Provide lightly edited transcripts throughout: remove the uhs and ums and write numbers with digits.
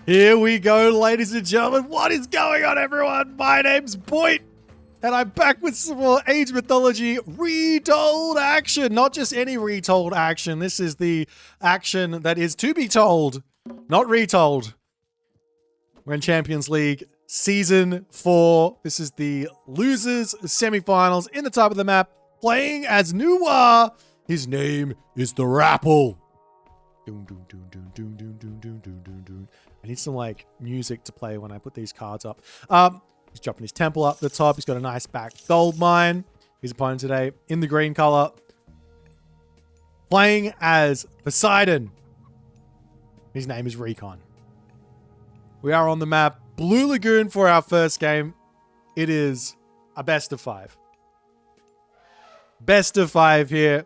Here we go, ladies and gentlemen. What is going on, everyone? My name's Boit, and I'm back with some more Age Mythology retold action. Not just any retold action. This is the action that is to be told, not retold. We're in Champions League Season 4. This is the losers semifinals in the top of the map, playing as Noir. His name is the Rapl. I need some like music to play when I put these cards up. He's dropping his temple up the top. He's got a nice back gold mine. His opponent today in the green color, playing as Poseidon. His name is Recon. We are on the map Blue Lagoon for our first game. It is a best of 5. Best of 5 here.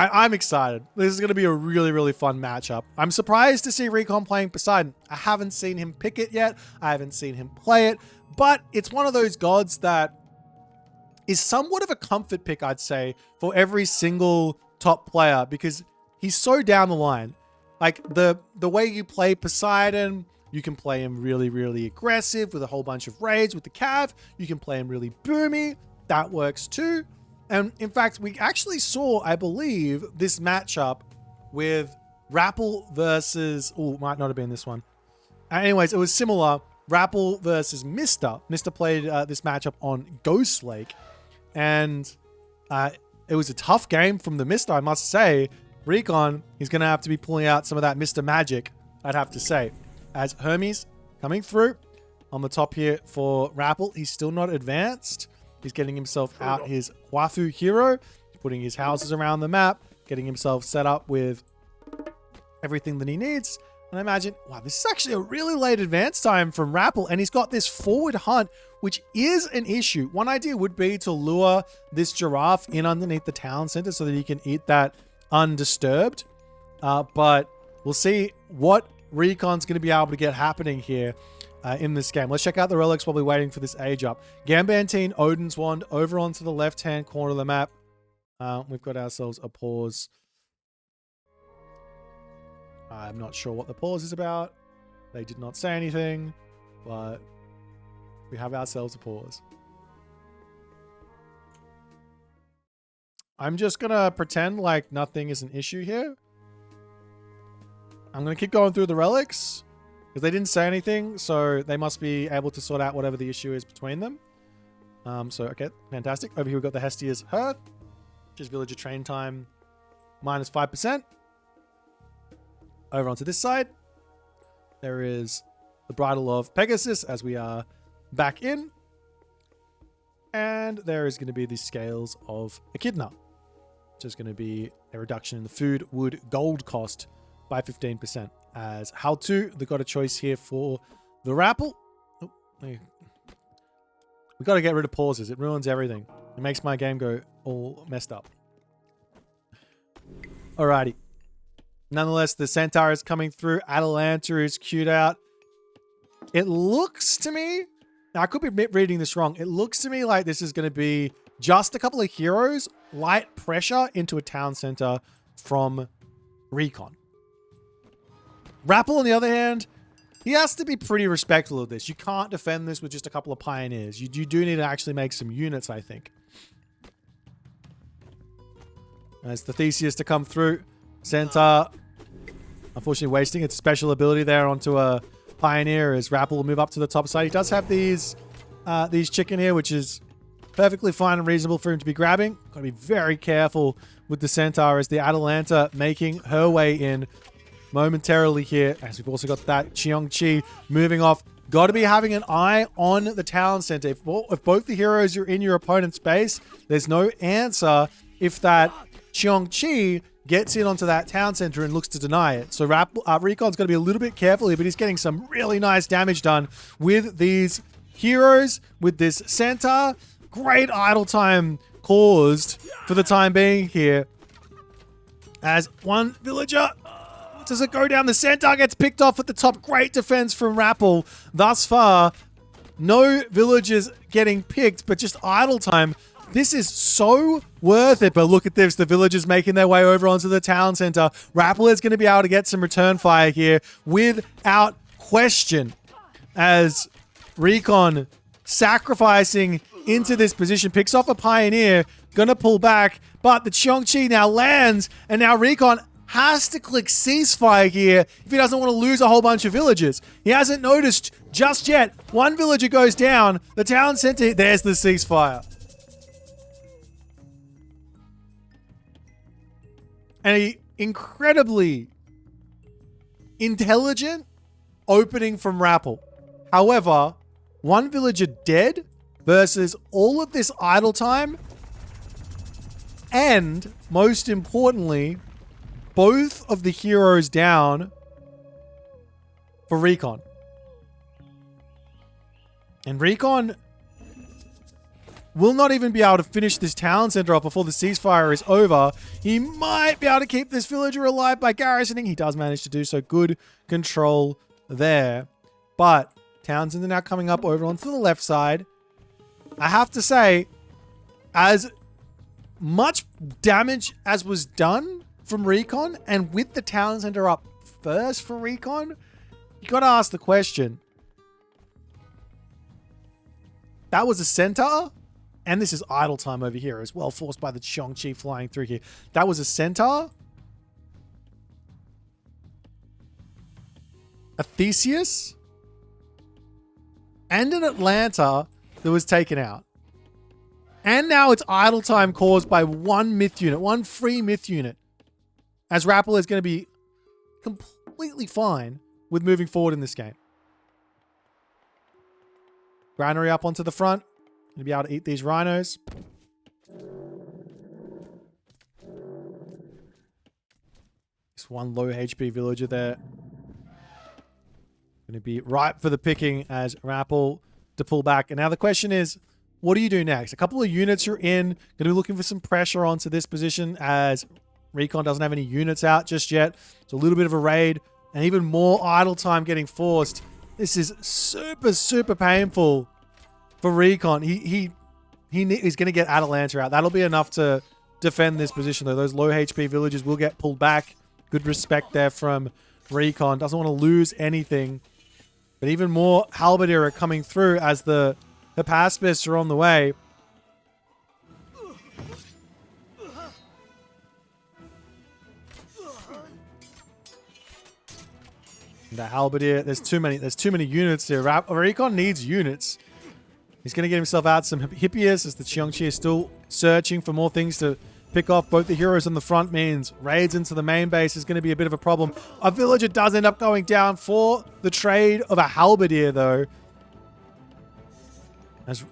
I'm excited. This is going to be a really, really fun matchup. I'm surprised to see Recon playing Poseidon. I haven't seen him pick it yet. I haven't seen him play it. But it's one of those gods that is somewhat of a comfort pick, I'd say, for every single top player, because he's so down the line. Like, the way you play Poseidon, you can play him really, really aggressive with a whole bunch of raids with the Cav. You can play him really boomy. That works too. And in fact, we actually saw, I believe, this matchup with Rapl versus... Oh, might not have been this one. Anyways, it was similar. Rapl versus Mr. Mr. played this matchup on Ghost Lake. And it was a tough game from the Mr., I must say. Recon, he's going to have to be pulling out some of that Mr. magic, I'd have to say. As Hermes coming through on the top here for Rapl. He's still not advanced. He's getting himself out his Wafu hero, putting his houses around the map, getting himself set up with everything that he needs. And I imagine, wow, this is actually a really late advance time from Rapl, and he's got this forward hunt, which is an issue. One idea would be to lure this giraffe in underneath the town center so that he can eat that undisturbed. But we'll see what Recon's going to be able to get happening here in this game. Let's check out the relics while we're waiting for this age up. Gambantine, Odin's Wand, over onto the left-hand corner of the map. We've got ourselves a pause. I'm not sure what the pause is about. They did not say anything, but we have ourselves a pause. I'm just going to pretend like nothing is an issue here. I'm going to keep going through the relics because they didn't say anything, so they must be able to sort out whatever the issue is between them. Okay, fantastic. Over here we've got the Hestia's Hearth, which is villager train time minus 5%. Over onto this side, there is the Bridal of Pegasus as we are back in. And there is going to be the Scales of Echidna, which is going to be a reduction in the food, wood, gold cost by 15%. As how to, they got a choice here for the Rapl. Oh, we got to get rid of pauses. It ruins everything. It makes my game go all messed up. Alrighty. Nonetheless, the Centaur is coming through. Atalanta is queued out. It looks to me, now I could be reading this wrong. It looks to me like this is going to be just a couple of heroes, light pressure into a town center from Recon. Rapl, on the other hand, he has to be pretty respectful of this. You can't defend this with just a couple of pioneers. You do need to actually make some units, I think. As the Theseus to come through. Centaur, unfortunately wasting its special ability there onto a pioneer as Rapl will move up to the top side. He does have these chicken here, which is perfectly fine and reasonable for him to be grabbing. Got to be very careful with the Centaur as the Atalanta making her way in momentarily here. As we've also got that Cheong-Chi moving off. Got to be having an eye on the town center. If both the heroes are in your opponent's base, there's no answer if that Cheong-Chi gets in onto that town center and looks to deny it. So Recon's got to be a little bit careful here, but he's getting some really nice damage done with these heroes, with this Centaur. Great idle time caused for the time being here. As one villager, does it go down? The Centaur gets picked off at the top. Great defense from Rapl. Thus far, no villagers getting picked, but just idle time This is so worth it. But look at this. The villagers making their way over onto the town center. Rapl is going to be able to get some return fire here without question. As Recon sacrificing into this position, picks off a Pioneer, gonna pull back, but the Qiongqi now lands, and now Recon has to click ceasefire here if he doesn't want to lose a whole bunch of villagers. He hasn't noticed just yet. One villager goes down, the town center, there's the ceasefire. And an incredibly intelligent opening from Rapl. However, one villager dead versus all of this idle time, and most importantly, both of the heroes down for Recon. And Recon will not even be able to finish this town center off before the ceasefire is over. He might be able to keep this villager alive by garrisoning. He does manage to do so. Good control there. But Townsend are now coming up over onto the left side. I have to say, as much damage as was done from Recon, and with the town center up first for Recon, you got to ask the question. That was a center, and this is idle time over here as well, forced by the Qiongqi flying through here. That was a center, a Theseus, and an Atlanta that was taken out. And now it's idle time caused by one myth unit, one free myth unit. As Rapl is going to be completely fine with moving forward in this game. Granary up onto the front. Going to be able to eat these rhinos. Just one low HP villager there. Going to be ripe for the picking as Rapl to pull back. And now the question is, what do you do next? A couple of units are in. Going to be looking for some pressure onto this position as Recon doesn't have any units out just yet. It's a little bit of a raid and even more idle time getting forced. This is super, super painful for Recon. He's going to get Atalanta out. That'll be enough to defend this position, though. Those low HP villagers will get pulled back. Good respect there from Recon. Doesn't want to lose anything. But even more Halberdier are coming through as the pacifists are on the way. The Halberdier, there's too many units here. Recon needs units. He's going to get himself out some Hippias as the Qiongqi is still searching for more things to pick off. Both the heroes on the front means raids into the main base is going to be a bit of a problem. A villager does end up going down for the trade of a Halberdier, though. As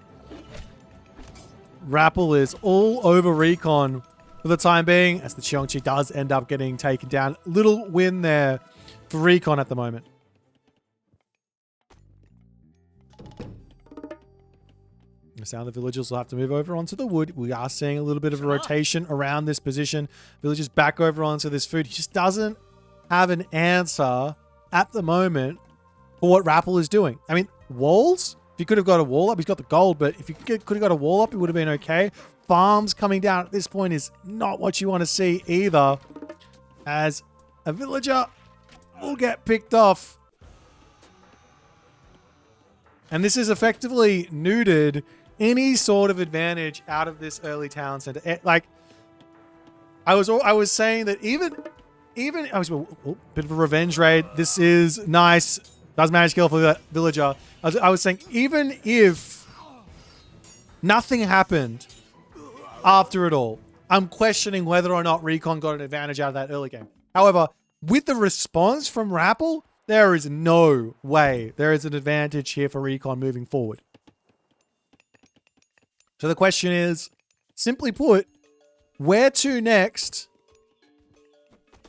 Rapl is all over Recon for the time being, as the Qiongqi does end up getting taken down. Little win there for Recon at the moment. Now the villagers will have to move over onto the wood. We are seeing a little bit of a rotation around this position. Villagers back over onto this food. He just doesn't have an answer at the moment for what Rapl is doing. I mean, walls, if he could have got a wall up, he's got the gold, but if he could have got a wall up, it would have been okay. Farms coming down at this point is not what you want to see either, as a villager will get picked off. And this is effectively neutered any sort of advantage out of this early town center. Like, I was saying that even I was a bit of a revenge raid. This is nice. Does manage to kill for the villager. I was saying, even if nothing happened after it all, I'm questioning whether or not Recon got an advantage out of that early game. However, with the response from Rapl, there is no way there is an advantage here for Recon moving forward. So the question is, simply put, where to next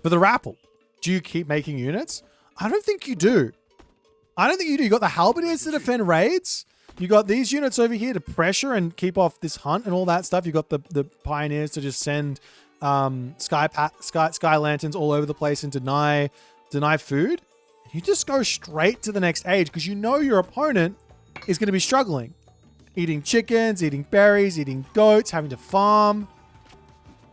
for the Rapl? Do you keep making units? I don't think you do. You got the Halberdiers to defend raids. You got these units over here to pressure and keep off this hunt and all that stuff. You got the Pioneers to just send sky lanterns all over the place and deny food. You just go straight to the next age because you know your opponent is going to be struggling. eating chickens, eating berries, eating goats, having to farm.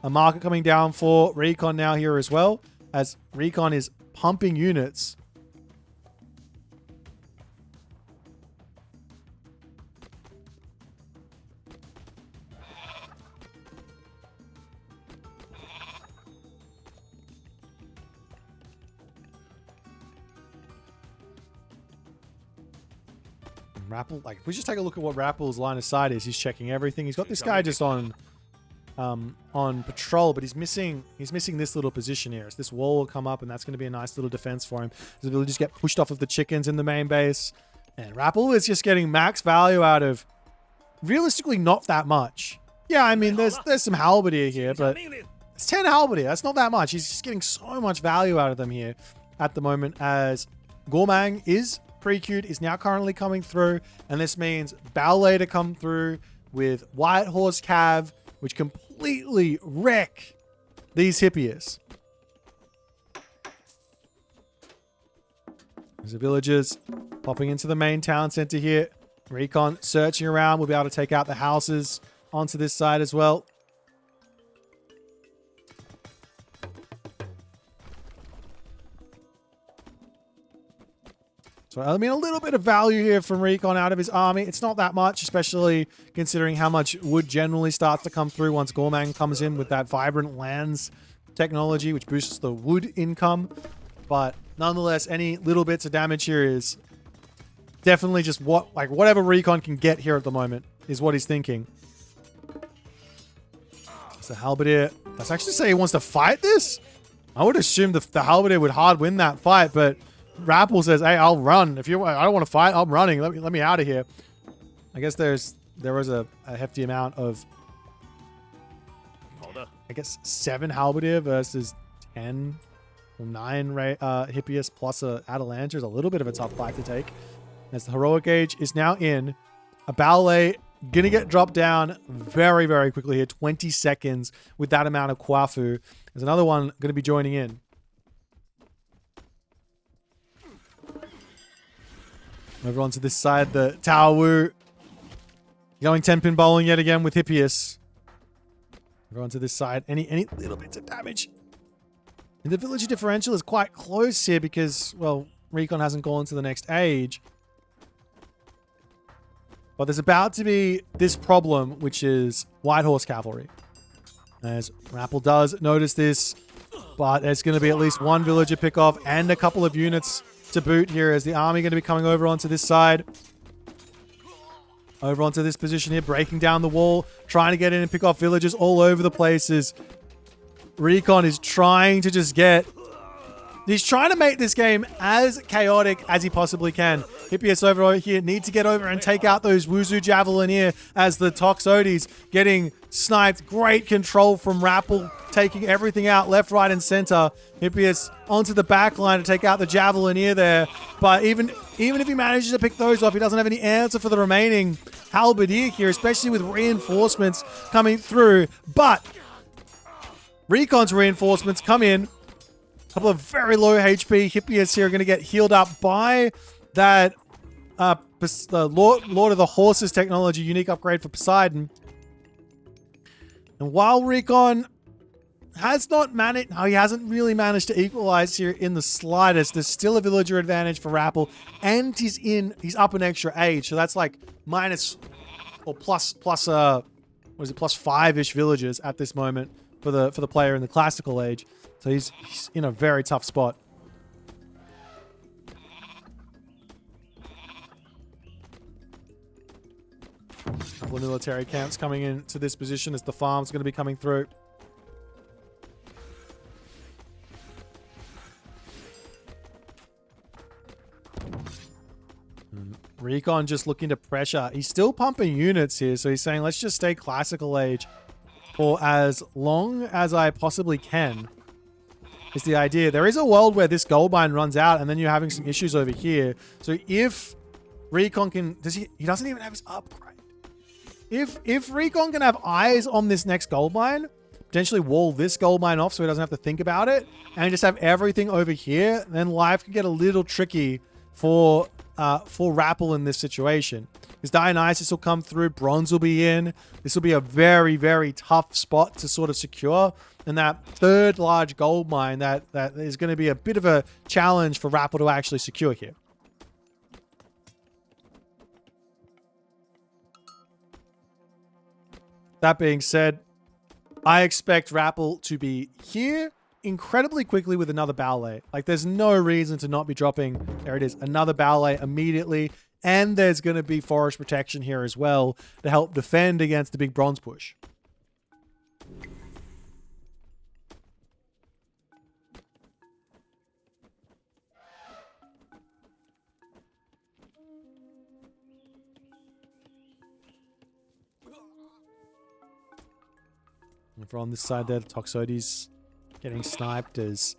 A market coming down for Recon now here as well, as Recon is pumping units. Rapl, like, if we just take a look at what Rappel's line of sight is, he's checking everything. He's got this guy just on patrol, but he's missing this little position here. So this wall will come up, and that's going to be a nice little defense for him. So he'll just get pushed off of the chickens in the main base. And Rapl is just getting max value out of realistically not that much. Yeah, I mean, there's some halberdier here, but it's 10 halberdier. That's not that much. He's just getting so much value out of them here at the moment, as Gourmand is pre-queued, is now currently coming through, and this means Ballet to come through with White Horse Cav, which completely wreck these Hippias. There's the villagers popping into the main town center here. Recon searching around. We'll be able to take out the houses onto this side as well. So, I mean, a little bit of value here from Recon out of his army. It's not that much, especially considering how much wood generally starts to come through once Gourmand comes in with that Vibrant Lands technology, which boosts the wood income. But nonetheless, any little bits of damage here is definitely just whatever Recon can get here at the moment is what he's thinking. So Halberdier, let's actually say he wants to fight this. I would assume the Halberdier would hard win that fight, but Rapl says, "Hey, I'll run. If you, I don't want to fight. I'm running. Let me out of here." I guess there was a hefty amount of, I guess, 7 Halberdier versus 10 or 9 Hippias plus a Atalanta is a little bit of a tough fight to take. As the heroic age is now in, a Ballet gonna get dropped down very, very quickly here. 20 seconds with that amount of Kwafu. There's another one gonna be joining in. Over onto this side, the Tower Wu going 10-pin bowling yet again with Hippias. Over onto this side, any little bits of damage. And the villager differential is quite close here because, well, Recon hasn't gone to the next age. But there's about to be this problem, which is White Horse Cavalry. As Rapl does notice this, but there's going to be at least one villager pick off and a couple of units to boot here, as the army going to be coming over onto this side. Over onto this position here, breaking down the wall, trying to get in and pick off villagers all over the places. Recon is trying to just get... He's trying to make this game as chaotic as he possibly can. Hippias over here need to get over and take out those Wuzu Javelin here, as the Toxotes getting sniped. Great control from Rapl, taking everything out left, right, and center. Hippias onto the back line to take out the Javelineer there. But even if he manages to pick those off, he doesn't have any answer for the remaining Halberdier here, especially with reinforcements coming through. But Recon's reinforcements come in. A couple of very low HP Hippias here are going to get healed up by that Lord of the Horses technology unique upgrade for Poseidon. And while Recon has not managed, no, he hasn't really managed to equalize here in the slightest. There's still a villager advantage for Rapl, and he's up an extra age, so that's like minus or plus what is it, plus 5-ish villagers at this moment for the player in the classical age. So he's in a very tough spot. A couple of military camps coming into this position as the farm's going to be coming through. Recon just looking to pressure. He's still pumping units here, so he's saying, let's just stay classical age for as long as I possibly can. Is the idea. There is a world where this gold mine runs out and then you're having some issues over here. So if Recon can... He doesn't even have his upgrade. If Recon can have eyes on this next gold mine, potentially wall this gold mine off so he doesn't have to think about it, and just have everything over here, then life can get a little tricky for for Rapl in this situation. Because Dionysus will come through, Bronze will be in. This will be a very, very tough spot to sort of secure. And that third large gold mine, that is going to be a bit of a challenge for Rapl to actually secure here. That being said, I expect Rapl to be here incredibly quickly with another ballet. Like, there's no reason to not be dropping, there it is, another ballet immediately. And there's going to be forest protection here as well to help defend against the big bronze push. Over on this side there, the Toxotes getting sniped as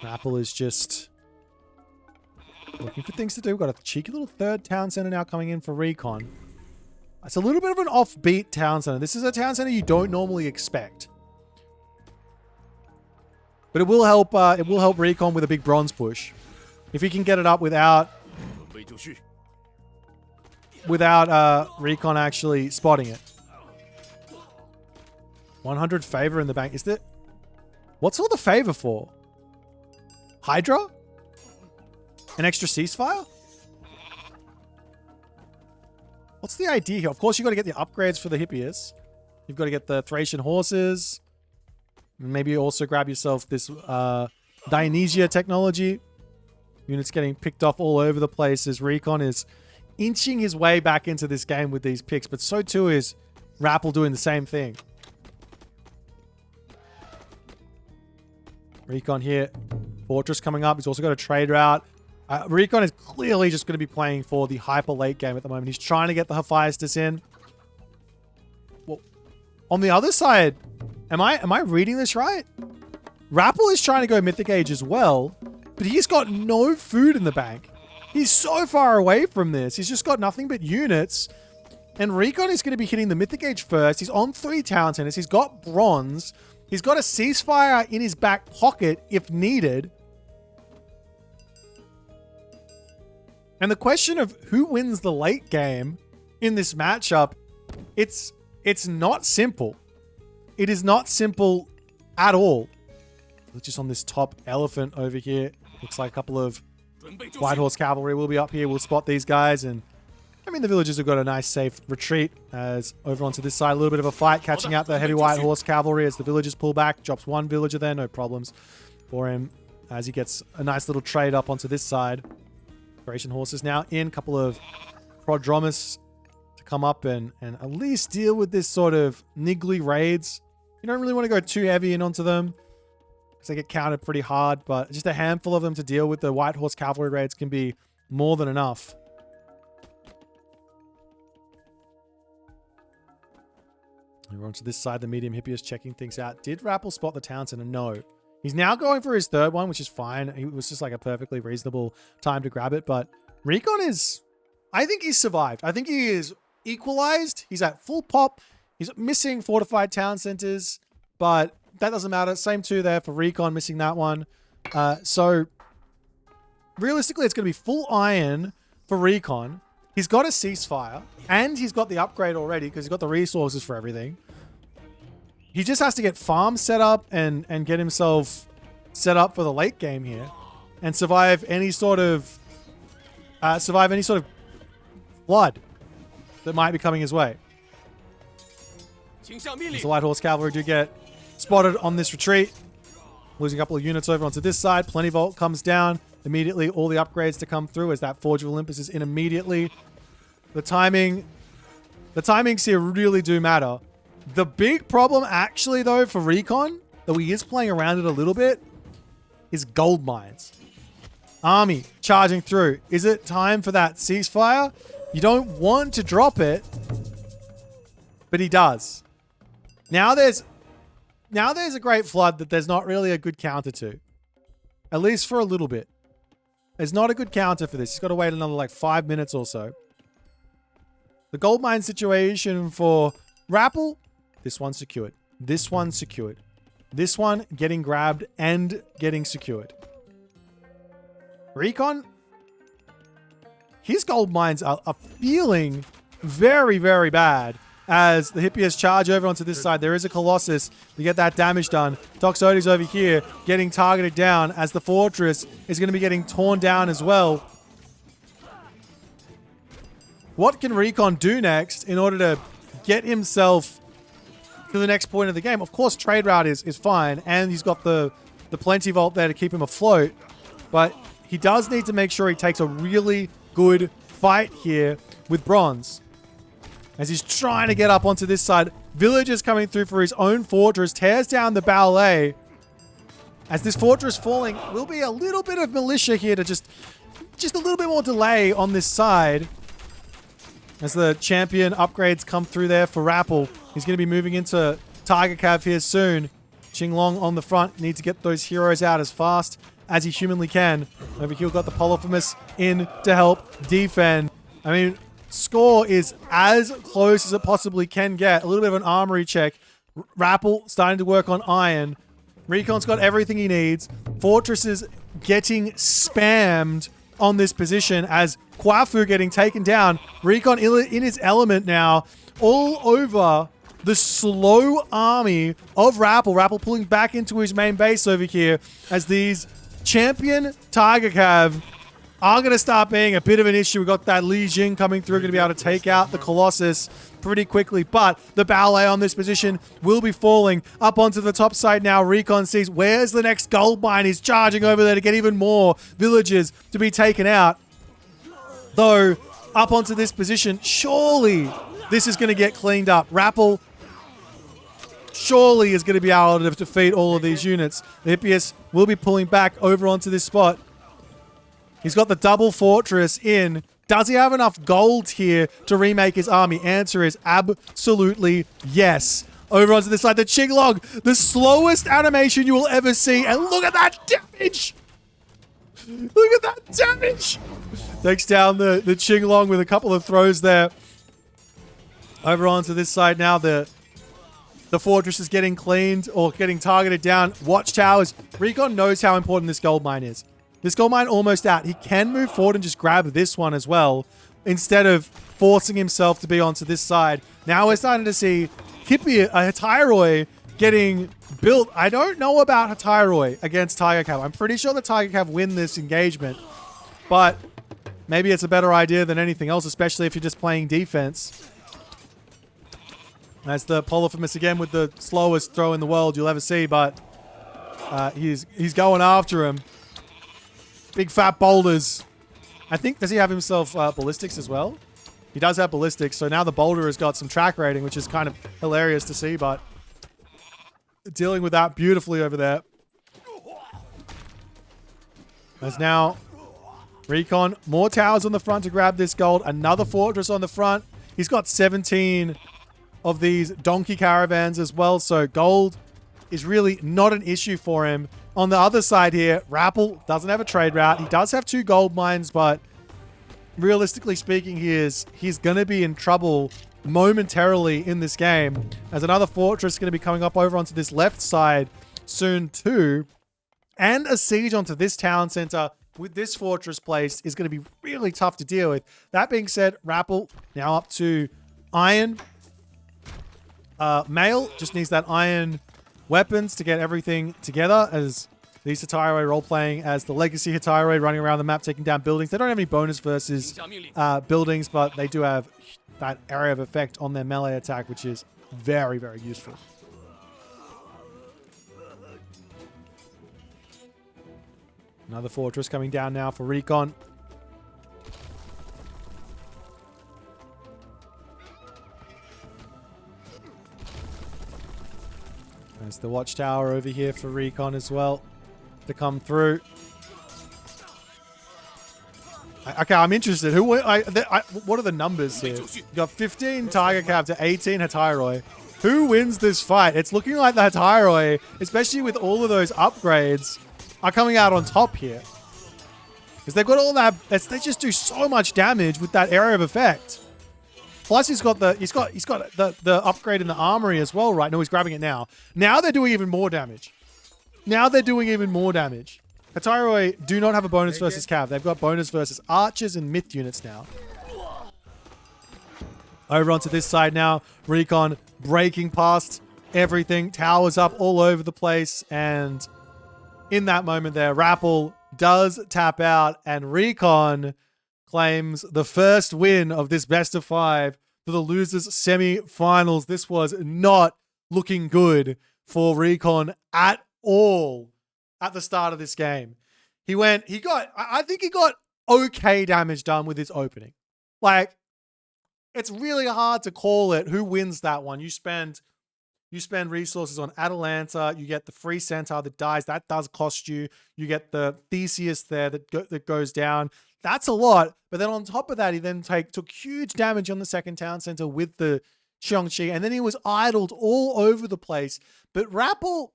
Rapl is just looking for things to do. We've got a cheeky little third town center now coming in for Recon. It's a little bit of an offbeat town center. This is a town center you don't normally expect. But it will help Recon with a big bronze push. If he can get it up without Recon actually spotting it. 100 favor in the bank. Is that... What's all the favor for? Hydra? An extra ceasefire? What's the idea here? Of course, you've got to get the upgrades for the Hippias. You've got to get the Thracian horses. Maybe also grab yourself this Dionysia technology. Units getting picked off all over the place as Recon is inching his way back into this game with these picks. But so too is Rapl doing the same thing. Recon here. Fortress coming up. He's also got a trade route. Recon is clearly just going to be playing for the hyper late game at the moment. He's trying to get the Hephaestus in. Well, on the other side, am I reading this right? Rapl is trying to go Mythic Age as well, but he's got no food in the bank. He's so far away from this. He's just got nothing but units. And Recon is going to be hitting the Mythic Age first. He's on 3 town centers. He's got bronze. He's got a ceasefire in his back pocket if needed. And the question of who wins the late game in this matchup, it's not simple. It is not simple at all. Just on this top elephant over here. Looks like a couple of White Horse Cavalry will be up here. We'll spot these guys. And I mean, the villagers have got a nice safe retreat as over onto this side. A little bit of a fight, catching out the heavy White Horse Cavalry as the villagers pull back. Drops one villager there, no problems for him as he gets a nice little trade up onto this side. Thracian horses now in. A couple of Prodromus to come up and at least deal with this sort of niggly raids. You don't really want to go too heavy in onto them because they get countered pretty hard, but just a handful of them to deal with the White Horse Cavalry raids can be more than enough. We're onto this side. The medium Hippias checking things out. Did Rapl spot the town center? No. He's now going for his third one, which is fine. It was just like a perfectly reasonable time to grab it. But Recon is... I think he's survived. I think he is equalized. He's at full pop. He's missing fortified town centers. But that doesn't matter. Same too there for Recon, missing that one. So realistically, it's going to be full iron for Recon. He's got a ceasefire, and he's got the upgrade already because he's got the resources for everything. He just has to get farms set up and get himself set up for the late game here, and survive any sort of flood that might be coming his way. As the White Horse Cavalry do get spotted on this retreat, losing a couple of units over onto this side. Plenty Vault comes down. Immediately, all the upgrades to come through as that Forge of Olympus is in immediately. The timings here really do matter. The big problem actually, though, for Recon, though he is playing around it a little bit, is gold mines. Army charging through. Is it time for that ceasefire? You don't want to drop it, but he does. Now there's a great flood that there's not really a good counter to. At least for a little bit. There's not a good counter for this. He's got to wait another like 5 minutes or so. The gold mine situation for Rapl, this one's secured. This one's secured. This one getting grabbed and getting secured. Recon, his gold mines are feeling very, very bad. As the Hippias charge over onto this side, there is a Colossus to get that damage done. Toxotes over here getting targeted down as the fortress is going to be getting torn down as well. What can Recon do next in order to get himself to the next point of the game? Of course, trade route is fine, and he's got the plenty vault there to keep him afloat. But he does need to make sure he takes a really good fight here with bronze. As he's trying to get up onto this side, Villagers coming through for his own fortress, tears down the ballet. As this fortress falling, will be a little bit of militia here to just a little bit more delay on this side. As the champion upgrades come through there for Rapl, he's going to be moving into Tiger Cav here soon. Qinglong on the front, need to get those heroes out as fast as he humanly can. Over here, we've got the Polyphemus in to help defend. I mean, score is as close as it possibly can get. A little bit of an armory check. Rapl starting to work on iron. Recon's got everything he needs. Fortress is getting spammed on this position as Kwafu getting taken down. Recon in his element now, all over the slow army of Rapl. Rapl pulling back into his main base over here as these champion Tiger Cav are going to start being a bit of an issue. We've got that Li Jing coming through, going to be able to take out the Colossus pretty quickly. But the ballet on this position will be falling up onto the top side now. Recon sees where's the next gold mine. He's charging over there to get even more villagers to be taken out. Though, up onto this position, surely this is going to get cleaned up. Rapl surely is going to be able to defeat all of these units. The Hippias will be pulling back over onto this spot. He's got the double fortress in. Does he have enough gold here to remake his army? Answer is absolutely yes. Over onto this side, the Qinglong, the slowest animation you will ever see. And look at that damage! Look at that damage! Takes down the Qinglong with a couple of throws there. Over onto this side now, the fortress is getting cleaned or getting targeted down. Watchtowers. Recon knows how important this gold mine is. This gold mine almost out. He can move forward and just grab this one as well, instead of forcing himself to be onto this side. Now we're starting to see Hatairoi getting built. I don't know about Hatairoi against Tiger Cav. I'm pretty sure the Tiger Cav win this engagement, but maybe it's a better idea than anything else, especially if you're just playing defense. That's the Polyphemus again with the slowest throw in the world you'll ever see, but he's going after him. Big fat boulders. I think, does he have himself ballistics as well? He does have ballistics, so now the boulder has got some track rating, which is kind of hilarious to see, but dealing with that beautifully over there. As now Recon, more towers on the front to grab this gold. Another fortress on the front. He's got 17 of these donkey caravans as well, so gold is really not an issue for him. On the other side here, Rapl doesn't have a trade route. He does have 2 gold mines, but realistically speaking, he's going to be in trouble momentarily in this game, as another fortress is going to be coming up over onto this left side soon too. And a siege onto this town center with this fortress placed is going to be really tough to deal with. That being said, Rapl now up to iron. Mail just needs that iron weapons to get everything together, as these Hatairoi role-playing as the legacy Hatairoi running around the map taking down buildings. They don't have any bonus versus buildings, but they do have that area of effect on their melee attack, which is very, very useful. Another fortress coming down now for Recon. There's the watchtower over here for Recon as well to come through. Okay, I'm interested. What are the numbers here? You got 15 Tiger Cav to 18 Hatairoi. Who wins this fight? It's looking like the Hatairoi, especially with all of those upgrades, are coming out on top here. Because they've got all that, they just do so much damage with that area of effect. Plus he's got the upgrade in the armory as well, right? No, he's grabbing it now. Now they're doing even more damage. Now they're doing even more damage. Hataroi do not have a bonus versus Cav. They've got bonus versus archers and myth units now. Over onto this side now. Recon breaking past everything. Towers up all over the place. And in that moment there, Rapl does tap out. And Recon claims the first win of this best of 5 for the losers semi-finals. This was not looking good for Recon at all at the start of this game. I think he got okay damage done with his opening. Like, it's really hard to call it who wins that one. You spend resources on Atalanta. You get the free centaur that dies. That does cost you. You get the Theseus there that goes down. That's a lot. But then on top of that, he then took huge damage on the second town center with the Xiangqi. And then he was idled all over the place. But Rapl,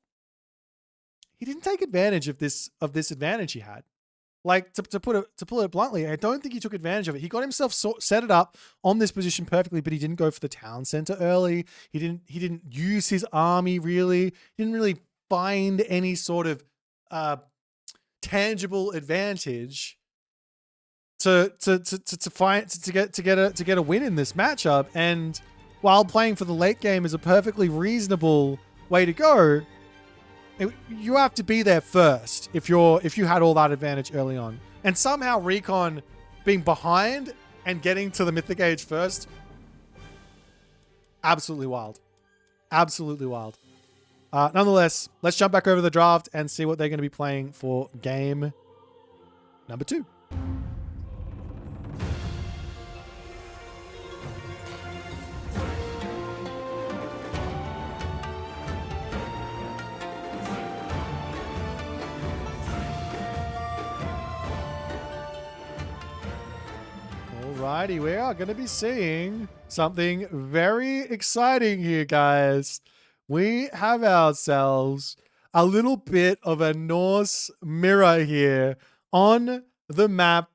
he didn't take advantage of this advantage he had. Like, to put it bluntly, I don't think he took advantage of it. He got himself set it up on this position perfectly, but he didn't go for the town center early. He didn't use his army really. He didn't really find any sort of tangible advantage to get a win in this matchup. And while playing for the late game is a perfectly reasonable way to go, you have to be there first if you had all that advantage early on. And somehow Recon being behind and getting to the Mythic Age first, absolutely wild. Absolutely wild. Nonetheless, let's jump back over the draft and see what they're going to be playing for game number 2. Alrighty, we are going to be seeing something very exciting here, guys. We have ourselves a little bit of a Norse mirror here on the map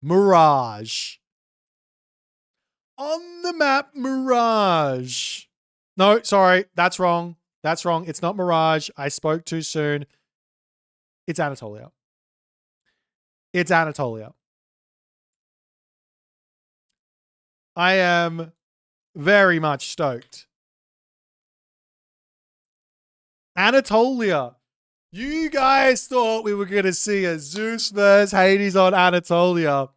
Mirage. On the map Mirage. No, sorry, that's wrong. That's wrong. It's not Mirage. I spoke too soon. It's Anatolia. It's Anatolia. I am very much stoked. Anatolia. You guys thought we were going to see a Zeus versus Hades on Anatolia.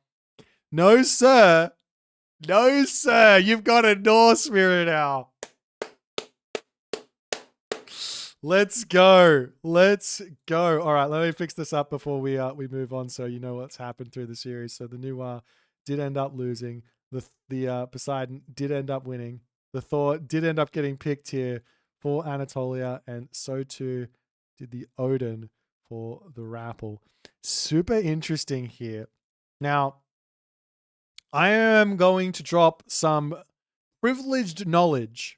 No, sir. No, sir. You've got a Norse mirror now. Let's go. Let's go. All right, let me fix this up before we move on so you know what's happened through the series. So the Nuwa did end up losing. The Poseidon did end up winning. The Thor did end up getting picked here for Anatolia, and so too did the Odin for the Rapl. Super interesting here. Now, I am going to drop some privileged knowledge.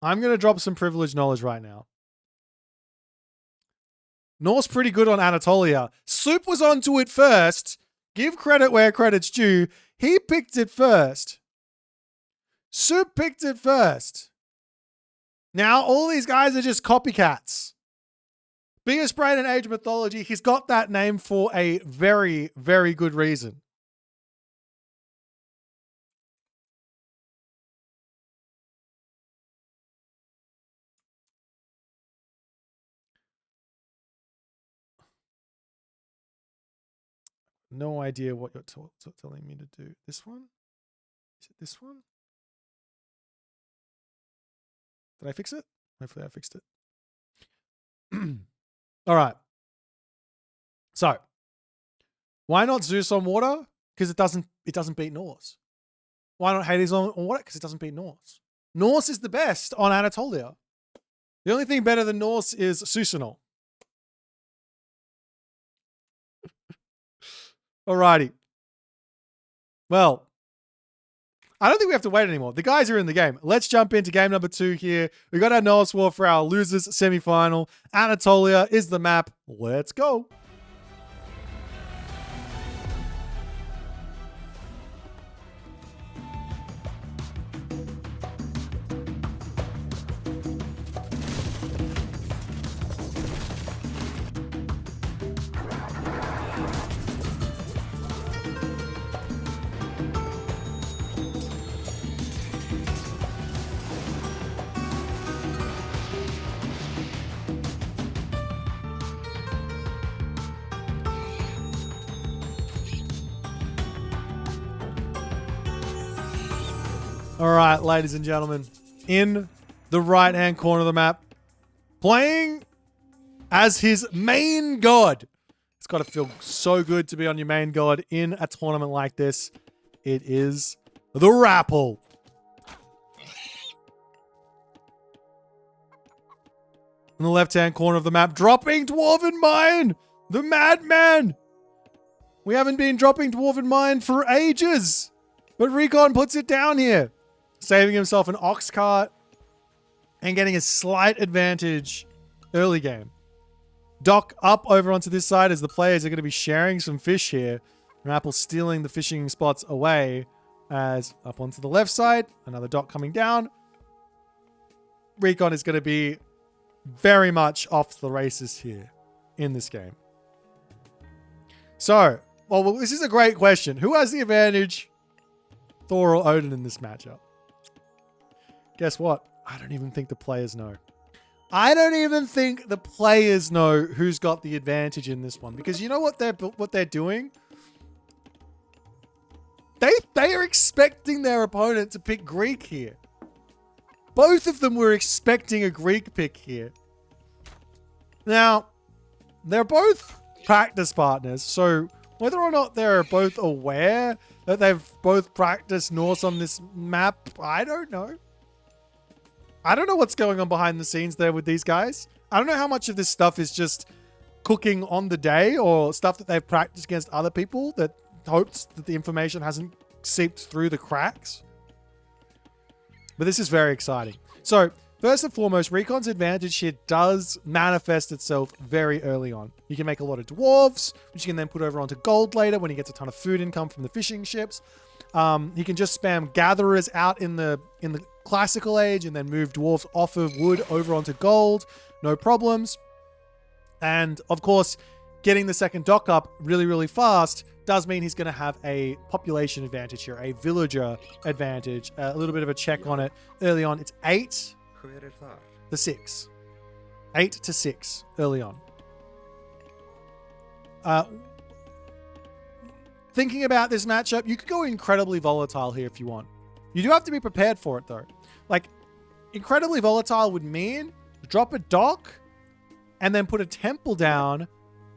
I'm going to drop some privileged knowledge right now. Norse pretty good on Anatolia. Soup was onto it first. Give credit where credit's due. He picked it first. Soup picked it first. Now all these guys are just copycats. Biggest brain in Age of Mythology. He's got that name for a very, very good reason. No idea what you're telling me to do. This one? Is it this one? Did I fix it? Hopefully I fixed it. All right. So, why not Zeus on water? Because it doesn't beat Norse. Why not Hades on water? Because it doesn't beat Norse. Norse is the best on Anatolia. The only thing better than Norse is Susanol. Alrighty. Well, I don't think we have to wait anymore. The guys are in the game. Let's jump into game number 2 here. We got our Norse War for our losers semi-final. Anatolia is the map. Let's go. All right, ladies and gentlemen, in the right-hand corner of the map, playing as his main god. It's got to feel so good to be on your main god in a tournament like this. It is the Rapl. In the left-hand corner of the map, dropping Dwarven Mine, the madman. We haven't been dropping Dwarven Mine for ages, but Recon puts it down here, saving himself an ox cart and getting a slight advantage early game. Dock up over onto this side as the players are going to be sharing some fish here. Rapl stealing the fishing spots away as up onto the left side, another dock coming down. Recon is going to be very much off the races here in this game. So, well, this is a great question. Who has the advantage, Thor or Odin, in this matchup? Guess what? I don't even think the players know. I don't even think the players know who's got the advantage in this one, because you know what they're doing? They are expecting their opponent to pick Greek here. Both of them were expecting a Greek pick here. Now, they're both practice partners, so whether or not they're both aware that they've both practiced Norse on this map, I don't know. I don't know what's going on behind the scenes there with these guys. I don't know how much of this stuff is just cooking on the day or stuff that they've practiced against other people that hopes that the information hasn't seeped through the cracks. But this is very exciting. So, first and foremost, Recon's advantage here does manifest itself very early on. You can make a lot of dwarves, which you can then put over onto gold later when he gets a ton of food income from the fishing ships. He can just spam gatherers out in the classical age and then move dwarves off of wood over onto gold. No problems. And of course, getting the second dock up really, really fast does mean he's going to have a population advantage here, a villager advantage. A little bit of a check on it early on. It's 8 to 6. 8 to 6 early on. Thinking about this matchup, you could go incredibly volatile here if you want. You do have to be prepared for it, though. Like, incredibly volatile would mean drop a dock and then put a temple down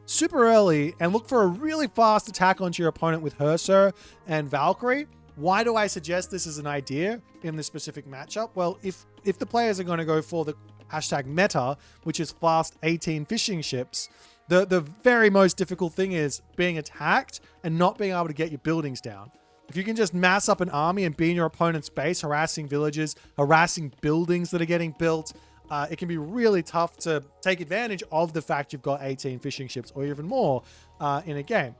super early and look for a really fast attack onto your opponent with Herser and Valkyrie. Why do I suggest this as an idea in this specific matchup? Well, if the players are going to go for the hashtag meta, which is fast 18 fishing ships, the very most difficult thing is being attacked and not being able to get your buildings down. If you can just mass up an army and be in your opponent's base, harassing villages, harassing buildings that are getting built, it can be really tough to take advantage of the fact you've got 18 fishing ships or even more in a game.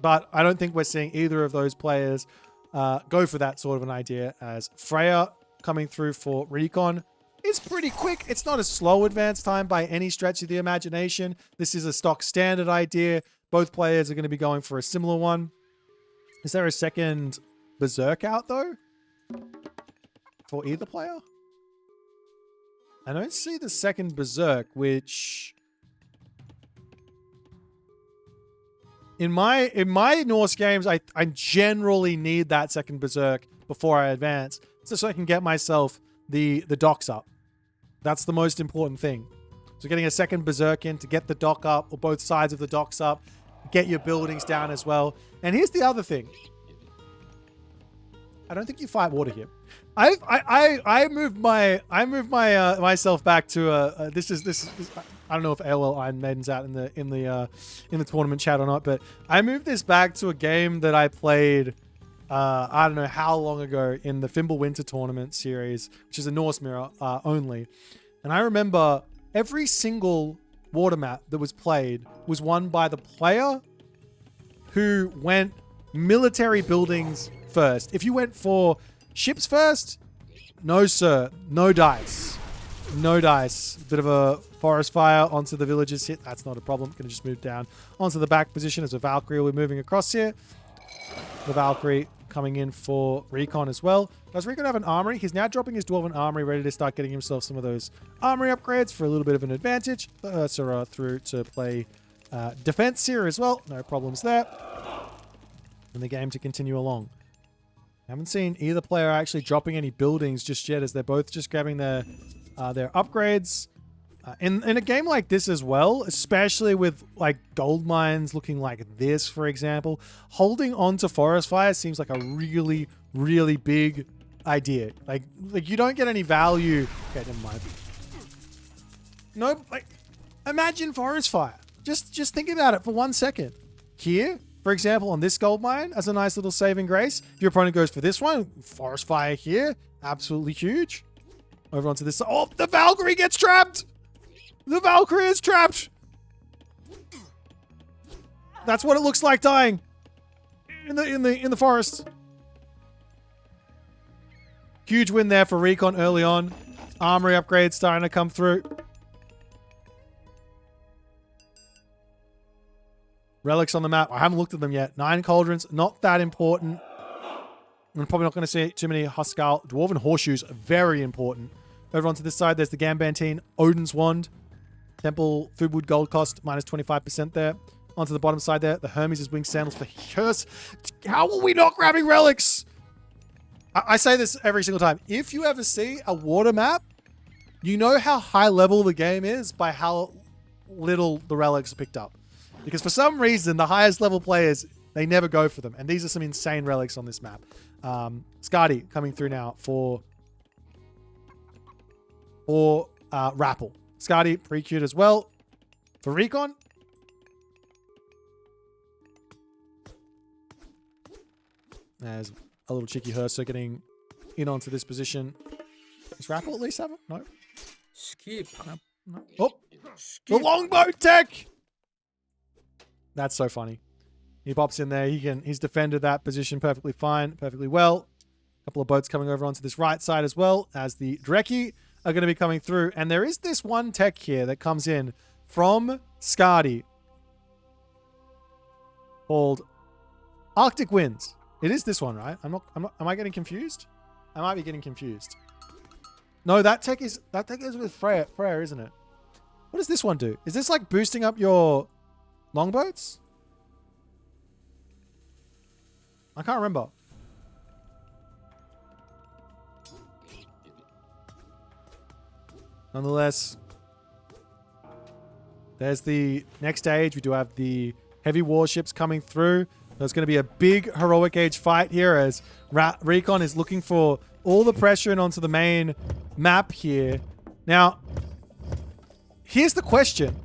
But I don't think we're seeing either of those players go for that sort of an idea, as Freya coming through for Recon is pretty quick. It's not a slow advance time by any stretch of the imagination. This is a stock standard idea. Both players are going to be going for a similar one. Is there a second Berserk out, though? For either player? I don't see the second Berserk, which... In my Norse games, I generally need that second Berserk before I advance, just so I can get myself the docks up. That's the most important thing. So getting a second Berserk in to get the dock up, or both sides of the docks up, get your buildings down as well. And here's the other thing. I don't think you fight water here. I moved myself back to this is I don't know if AOL Iron Maiden's out in the tournament chat or not, but I moved this back to a game that I played I don't know how long ago in the Fimble Winter Tournament series, which is a Norse mirror only. And I remember every single water map that was played was won by the player who went military buildings first. If you went for ships first, no sir, no dice. No dice. Bit of a forest fire onto the villagers hit. That's not a problem. Gonna just move down onto the back position as a Valkyrie will be moving across here. The Valkyrie coming in for Recon as well. Does Recon have an armory? He's now dropping his Dwarven armory, ready to start getting himself some of those armory upgrades for a little bit of an advantage. The Ursura through to play defense here as well. No problems there. And the game to continue along. Haven't seen either player actually dropping any buildings just yet, as they're both just grabbing their upgrades. In a game like this as well, especially with like gold mines looking like this, for example, holding on to forest fire seems like a really, really big idea. Like you don't get any value. Okay, never mind. No, like imagine forest fire. Just think about it for 1 second. Here, for example, on this gold mine, as a nice little saving grace, if your opponent goes for this one, forest fire here, absolutely huge. Over onto this side. Oh, the Valkyrie gets trapped! The Valkyrie is trapped! That's what it looks like dying in the forest. Huge win there for Recon early on. Armory upgrades starting to come through. Relics on the map. I haven't looked at them yet. 9 cauldrons, not that important. I'm probably not going to see too many Huskal. Dwarven horseshoes, very important. Over onto this side, there's the Gambantine, Odin's Wand. Temple, Foodwood gold cost, minus 25% there. Onto the bottom side there, the Hermes' wing sandals for Curse. How are we not grabbing relics? I say this every single time. If you ever see a water map, you know how high level the game is by how little the relics are picked up. Because for some reason, the highest level players, they never go for them. And these are some insane relics on this map. Skadi coming through now for Rapl. Skadi, pretty cute as well. For Recon. There's a little cheeky Herser getting in onto this position. Does Rapl at least have it? No. Skip. No. Oh! The longbow tech! That's so funny. He pops in there. He's defended that position perfectly fine, perfectly well. A couple of boats coming over onto this right side as well, as the Dreki are going to be coming through. And there is this one tech here that comes in from Skadi called Arctic Winds. It is this one, right? Am I getting confused? I might be getting confused. No, that tech is with Freya, isn't it? What does this one do? Is this like boosting up your longboats? I can't remember. Nonetheless, there's the next stage. We do have the heavy warships coming through. There's going to be a big heroic age fight here as Recon is looking for all the pressure in onto the main map here. Now, here's the question.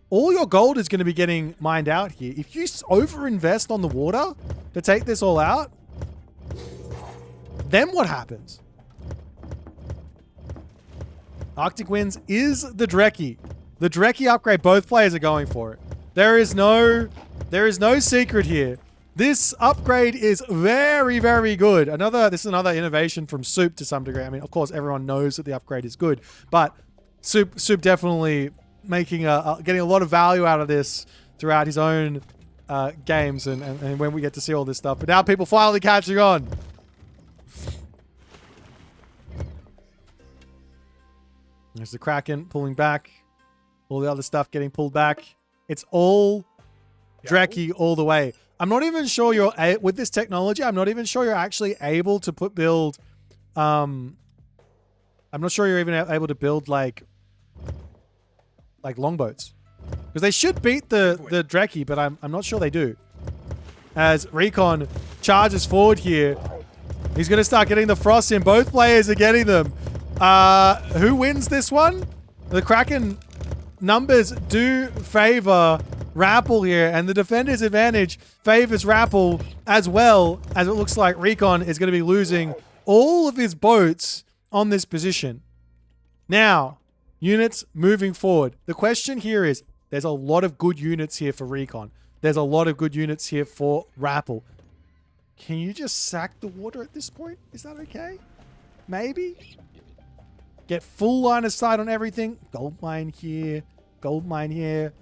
All your gold is going to be getting mined out here. If you overinvest on the water to take this all out, then what happens? Arctic Winds is the Dreki. The Dreki upgrade, both players are going for it. There is no secret here. This upgrade is very, very good. This is another innovation from Soup to some degree. I mean, of course, everyone knows that the upgrade is good, but Soup definitely making getting a lot of value out of this throughout his own games and when we get to see all this stuff. But now people finally catching on. There's the Kraken pulling back. All the other stuff getting pulled back. It's all Dreki all the way. I'm not even sure with this technology, I'm not even sure you're actually able to build I'm not sure you're even able to build like longboats. Because they should beat the Dreki, but I'm not sure they do. As Recon charges forward here, he's going to start getting the frost in. Both players are getting them. Who wins this one? The Kraken numbers do favor Rapl here, and the defender's advantage favors Rapl as well, as it looks like Recon is going to be losing all of his boats on this position. Now, units moving forward. The question here is, there's a lot of good units here for Recon. There's a lot of good units here for Rapl. Can you just sack the water at this point? Is that okay? Maybe? Get full line of sight on everything. Gold mine here. Gold mine here.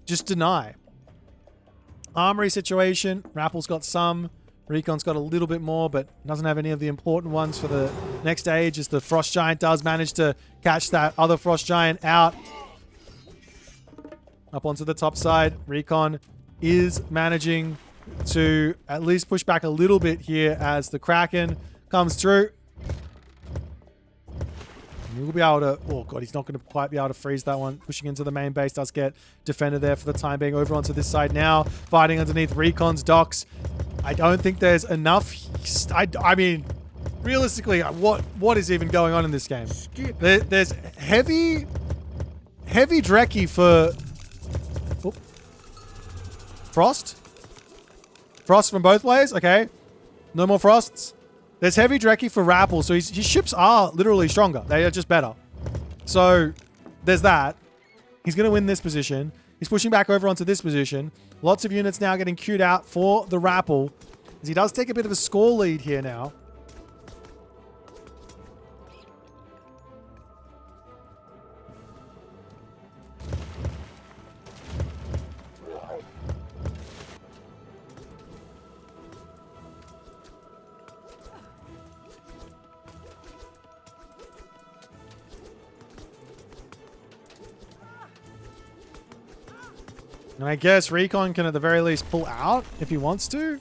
Just deny. Armory situation. Rapple's got some. Recon's got a little bit more, but doesn't have any of the important ones for the next stage, as the Frost Giant does manage to catch that other Frost Giant out. Up onto the top side. Recon is managing to at least push back a little bit here as the Kraken comes through. We'll be able to... Oh, God, he's not going to quite be able to freeze that one. Pushing into the main base does get defended there for the time being. Over onto this side now. Fighting underneath Recon's docks. I don't think there's enough... I mean, realistically, what is even going on in this game? There's heavy Drekkie for... Oh. Frost? Frost from both players? Okay. No more Frosts. There's heavy Drekkie for Rapl, so his ships are literally stronger. They are just better. So, there's that. He's going to win this position. He's pushing back over onto this position. Lots of units now getting queued out for the Rapl, as he does take a bit of a score lead here now. And I guess Recon can at the very least pull out if he wants to.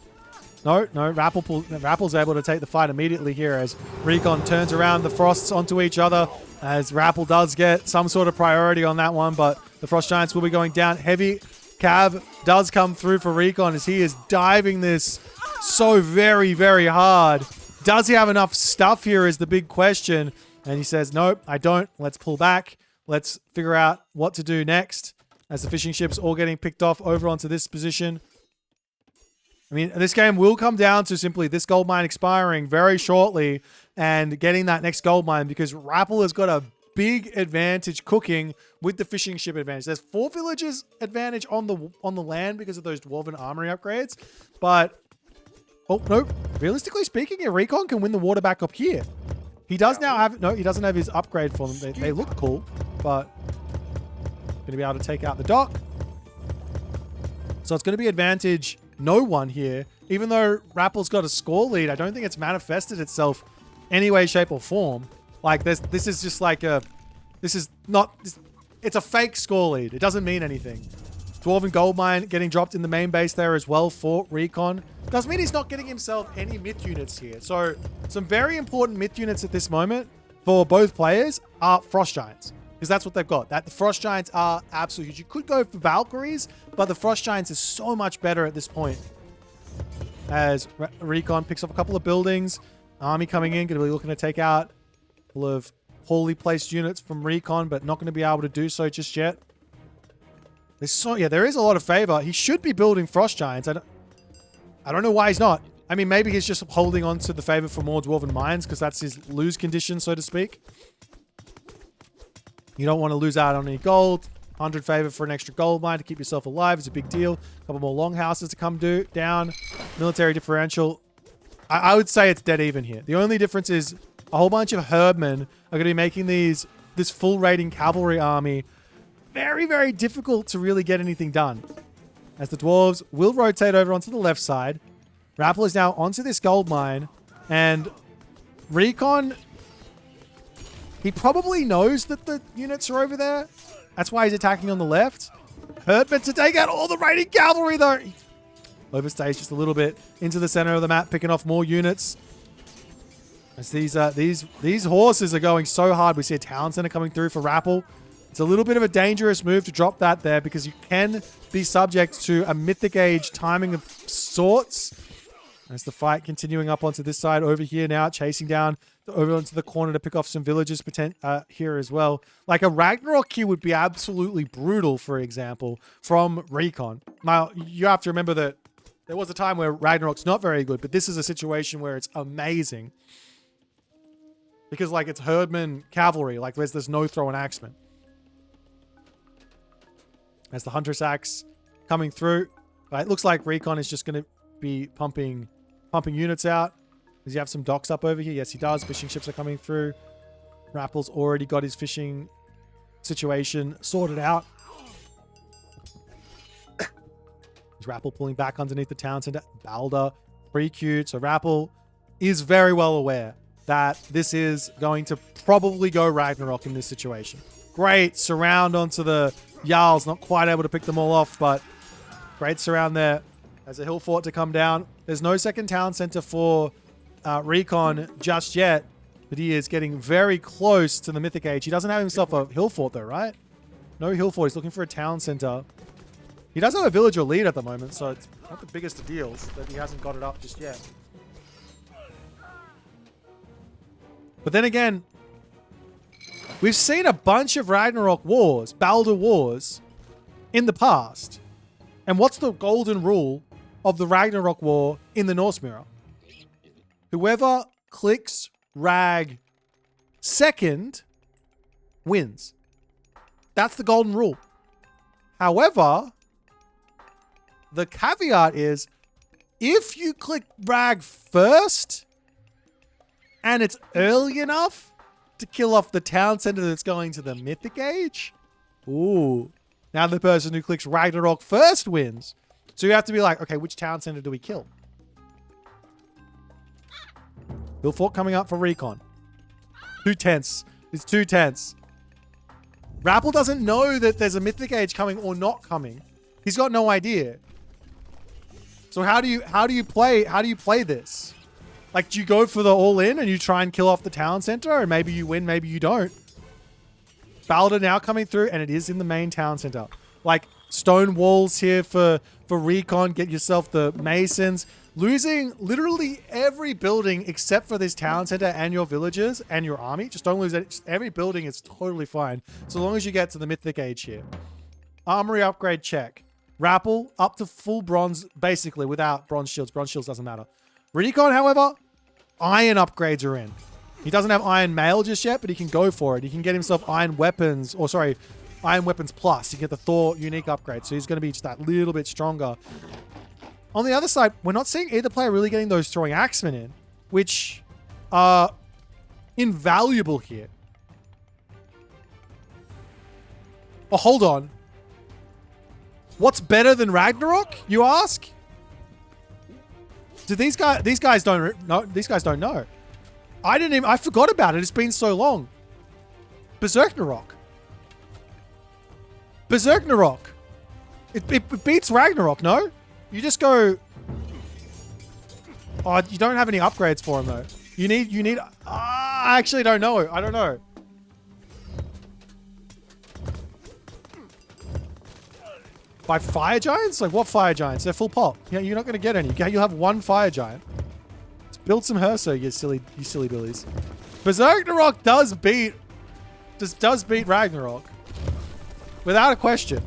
No, Rappl's able to take the fight immediately here as Recon turns around the Frosts onto each other, as Rapl does get some sort of priority on that one, but the Frost Giants will be going down. Heavy Cav does come through for Recon as he is diving this so very, very hard. Does he have enough stuff here is the big question. And he says, nope, I don't. Let's pull back. Let's figure out what to do next. As the fishing ships all getting picked off over onto this position. I mean, this game will come down to simply this gold mine expiring very shortly and getting that next gold mine, because Rapl has got a big advantage cooking with the fishing ship advantage. There's 4 villages advantage on the land because of those Dwarven Armory upgrades. But, oh, no. Realistically speaking, yeah, Recon can win the water back up here. He does now have... No, he doesn't have his upgrade for them. They look cool, but... Going to be able to take out the dock. So it's going to be advantage no one here. Even though Rappl's got a score lead, I don't think it's manifested itself any way, shape, or form. Like, this is just like a... This is not... It's a fake score lead. It doesn't mean anything. Dwarven Gold Mine getting dropped in the main base there as well for Recon. Doesn't mean he's not getting himself any myth units here. So, some very important myth units at this moment for both players are Frost Giants. Because that's what they've got. The Frost Giants are absolutely huge. You could go for Valkyries, but the Frost Giants is so much better at this point. As Recon picks up a couple of buildings. Army coming in, going to be looking to take out a couple of poorly placed units from Recon, but not going to be able to do so just yet. There is a lot of favor. He should be building Frost Giants. I don't know why he's not. I mean, maybe he's just holding on to the favor for more Dwarven Mines, because that's his lose condition, so to speak. You don't want to lose out on any gold. 100 favor for an extra gold mine to keep yourself alive is a big deal. A couple more longhouses to come down. Military differential. I would say it's dead even here. The only difference is a whole bunch of herdmen are going to be making this full rating cavalry army very, very difficult to really get anything done. As the dwarves will rotate over onto the left side. Rapl is now onto this gold mine. And Recon... He probably knows that the units are over there. That's why he's attacking on the left. Herdman to take out all the raiding cavalry, though. He overstays just a little bit into the center of the map, picking off more units. As these horses are going so hard. We see a town center coming through for Rapl. It's a little bit of a dangerous move to drop that there, because you can be subject to a mythic age timing of sorts. As the fight continuing up onto this side over here now, chasing down over onto the corner to pick off some villages here as well. Like a Ragnarok queue would be absolutely brutal, for example, from Recon. Now, you have to remember that there was a time where Ragnarok's not very good, but this is a situation where it's amazing. Because, like, it's Herdman cavalry. Like, there's no throw and axeman. As the Huntress Axe coming through. It looks like Recon is just going to be pumping units out. Does he have some docks up over here? Yes, he does. Fishing ships are coming through. Rappel's already got his fishing situation sorted out. Is Rapl pulling back underneath the town center? Balder, pre-queued. So Rapl is very well aware that this is going to probably go Ragnarok in this situation. Great surround onto the Jarls. Not quite able to pick them all off, but great surround there As a hill fort to come down. There's no second town center for Recon just yet, but he is getting very close to the Mythic Age. He doesn't have himself a hill fort though, right? No hill fort. He's looking for a town center. He does have a villager lead at the moment, so it's not the biggest of deals that he hasn't got it up just yet. But then again, we've seen a bunch of Ragnarok wars, Baldur wars, in the past. And what's the golden rule of the Ragnarok war in the Norse mirror? Whoever clicks Rag second wins. That's the golden rule. However, the caveat is if you click Rag first and it's early enough to kill off the town center that's going to the Mythic Age, ooh, now the person who clicks Ragnarok first wins. So you have to be like, okay, which town center do we kill? Hill fort coming up for Recon. Too tense. It's too tense. Rapl doesn't know that there's a Mythic Age coming or not coming. He's got no idea. So how do you play this? Like, do you go for the all-in and you try and kill off the town center, and maybe you win, maybe you don't? Baldur now coming through, and it is in the main town center. Like, stone walls here for Recon. Get yourself the masons. Losing literally every building except for this town center and your villagers and your army. Just don't lose it. Just every building is totally fine. So long as you get to the Mythic Age here. Armory upgrade check. Rapl up to full bronze, basically, without bronze shields. Bronze shields doesn't matter. Recon, however, iron upgrades are in. He doesn't have iron mail just yet, but he can go for it. He can get himself iron weapons, or sorry, iron weapons plus. He can get the Thor unique upgrade, so he's going to be just that little bit stronger. On the other side, we're not seeing either player really getting those throwing axemen in, which are invaluable here. Oh, hold on. What's better than Ragnarok, you ask? Do these guys don't know. I forgot about it. It's been so long. Berserknarok. It beats Ragnarok, no? You just go... Oh, you don't have any upgrades for him, though. You need... I actually don't know. I don't know. By fire giants? Like, what fire giants? They're full pop. Yeah, you're not going to get any. You'll have one fire giant. Let's build some Herso, you silly billies. Berserknarok does beat Ragnarok. Without a question.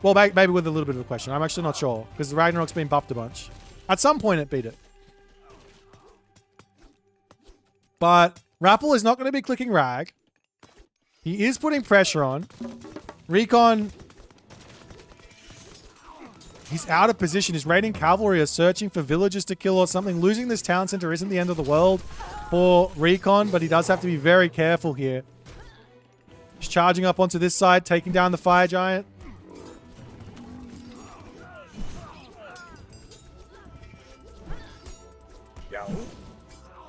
Well, maybe with a little bit of a question. I'm actually not sure. Because Ragnarok's been buffed a bunch. At some point, it beat it. But Rapl is not going to be clicking Rag. He is putting pressure on. Recon... He's out of position. His raiding cavalry are searching for villagers to kill or something. Losing this town center isn't the end of the world for Recon, but he does have to be very careful here. He's charging up onto this side, taking down the fire giant.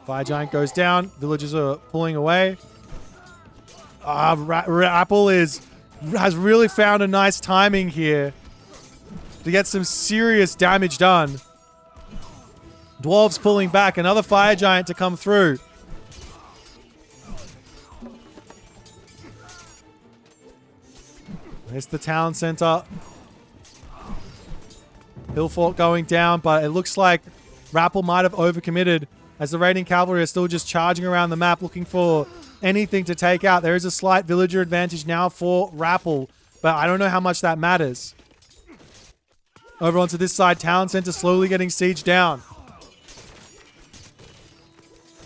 Fire giant goes down. Villagers are pulling away. Rapl has really found a nice timing here to get some serious damage done. Dwarves pulling back. Another fire giant to come through. There's the town center. Hill fort going down, but it looks like Rapl might have overcommitted as the raiding cavalry are still just charging around the map looking for anything to take out. There is a slight villager advantage now for Rapl, but I don't know how much that matters. Over onto this side, town center slowly getting sieged down.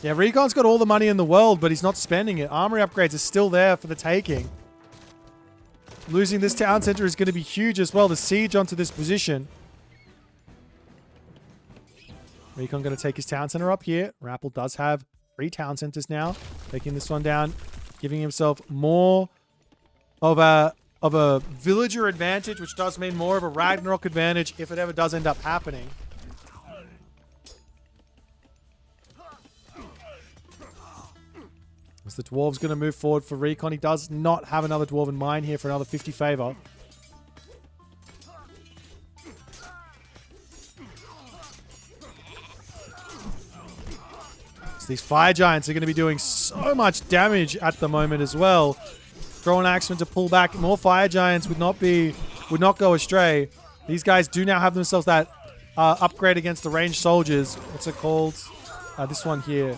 Yeah, Recon's got all the money in the world, but he's not spending it. Armory upgrades are still there for the taking. Losing this town center is going to be huge as well. The siege onto this position. Recon going to take his town center up here. Rapl does have 3 town centers now. Taking this one down. Giving himself more of a villager advantage, which does mean more of a Ragnarok advantage if it ever does end up happening. As the dwarves going to move forward for Recon. He does not have another dwarven mine here for another 50 favor. These Fire Giants are going to be doing so much damage at the moment as well. Throw an Axeman to pull back. More Fire Giants would not go astray. These guys do now have themselves that upgrade against the ranged soldiers. What's it called? This one here.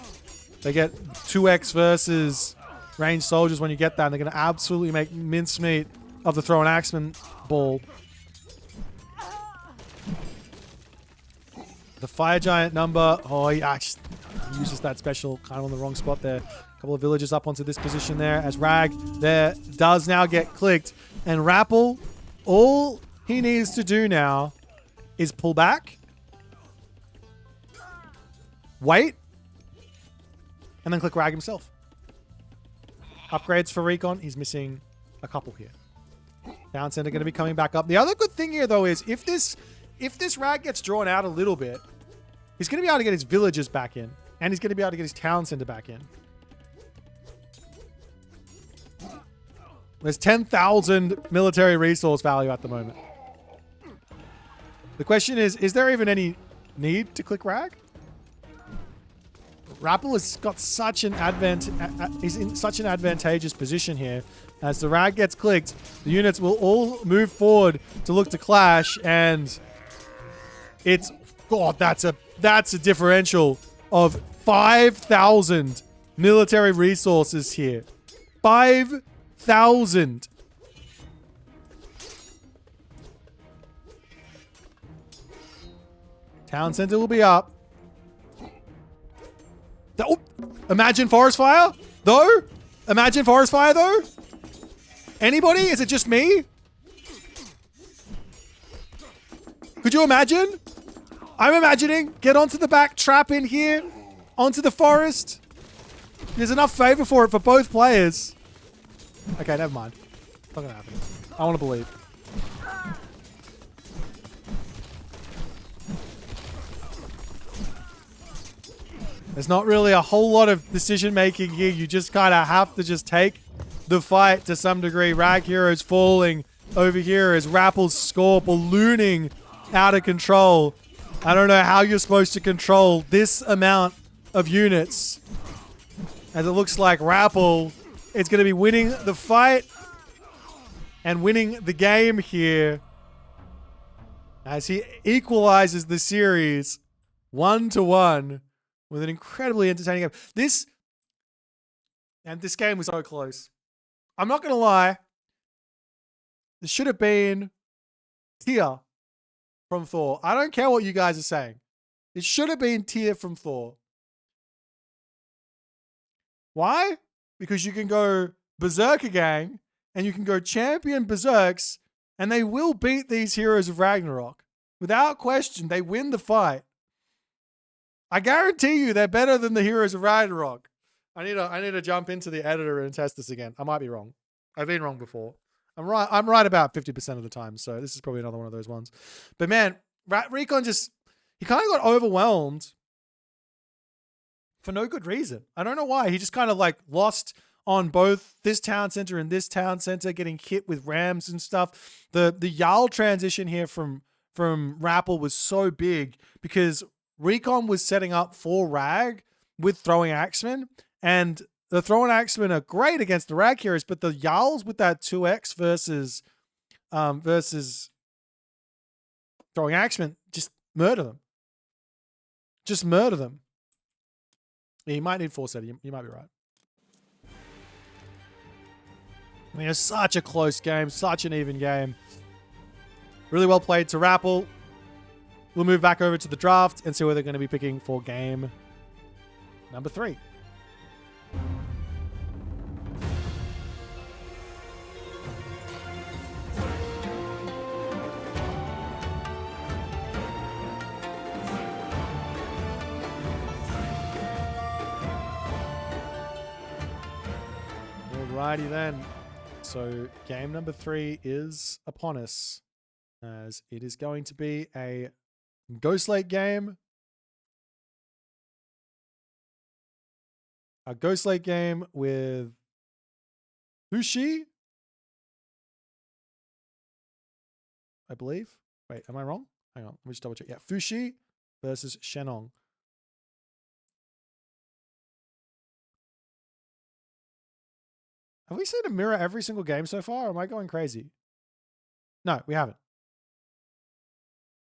They get 2x versus ranged soldiers when you get that, and they're going to absolutely make mincemeat of the Throw an Axeman ball. The Fire Giant number. Oh, he actually uses that special kind of on the wrong spot there. A couple of villagers up onto this position there as Rag there does now get clicked. And Rapl, all he needs to do now is pull back, wait, and then click Rag himself. Upgrades for Recon. He's missing a couple here. Town Center going to be coming back up. The other good thing here, though, is if this Rag gets drawn out a little bit, he's going to be able to get his villagers back in. And he's going to be able to get his town center back in. There's 10,000 military resource value at the moment. The question is there even any need to click Rag? Rapl has got such an he's in such an advantageous position here. As the Rag gets clicked, the units will all move forward to look to clash, and it's that's a differential of 5,000 military resources here. 5,000. Town center will be up. Oh, imagine forest fire, though. Imagine forest fire, though. Anybody? Is it just me? Could you imagine? I'm imagining. Get onto the back, trap in here, onto the forest. There's enough favor for it for both players. Okay, never mind. Not gonna happen. I want to believe. There's not really a whole lot of decision making here. You just kind of have to just take the fight to some degree. Rag Heroes falling over here as Rapl's score ballooning out of control. I don't know how you're supposed to control this amount of units. As it looks like Rapl is going to be winning the fight and winning the game here as he equalizes the series 1-1 with an incredibly entertaining game. This game was so close. I'm not going to lie. This should have been tier from Thor. I don't care what you guys are saying. It should have been tier from Thor. Why? Because you can go Berserker Gang and you can go Champion Berserks and they will beat these Heroes of Ragnarok. Without question, they win the fight. I guarantee you they're better than the Heroes of Ragnarok. I need to jump into the editor and test this again. I might be wrong. I've been wrong before. I'm right about 50% of the time, so this is probably another one of those ones. But man, Recon he kind of got overwhelmed for no good reason. I don't know why. He just kind of like lost on both this town center and this town center, getting hit with rams and stuff. The Jarl transition here from Rapl was so big because Recon was setting up for Rag with throwing Axemen, and the throwing Axemen are great against the Rag heroes, but the Jarls with that 2x versus throwing Axemen just murder them. Just murder them. Yeah, you might need 4 set. You might be right. I mean, it's such a close game, such an even game. Really well played to Rapl. We'll move back over to the draft and see where they're going to be picking for game number 3. Alrighty then. So game number 3 is upon us, as it is going to be a Ghost Lake game. A Ghost Lake game with Fushi, I believe. Wait, am I wrong? Hang on, let me just double check. Yeah, Fushi versus Shenong. Have we seen a mirror every single game so far? Or am I going crazy? No, we haven't.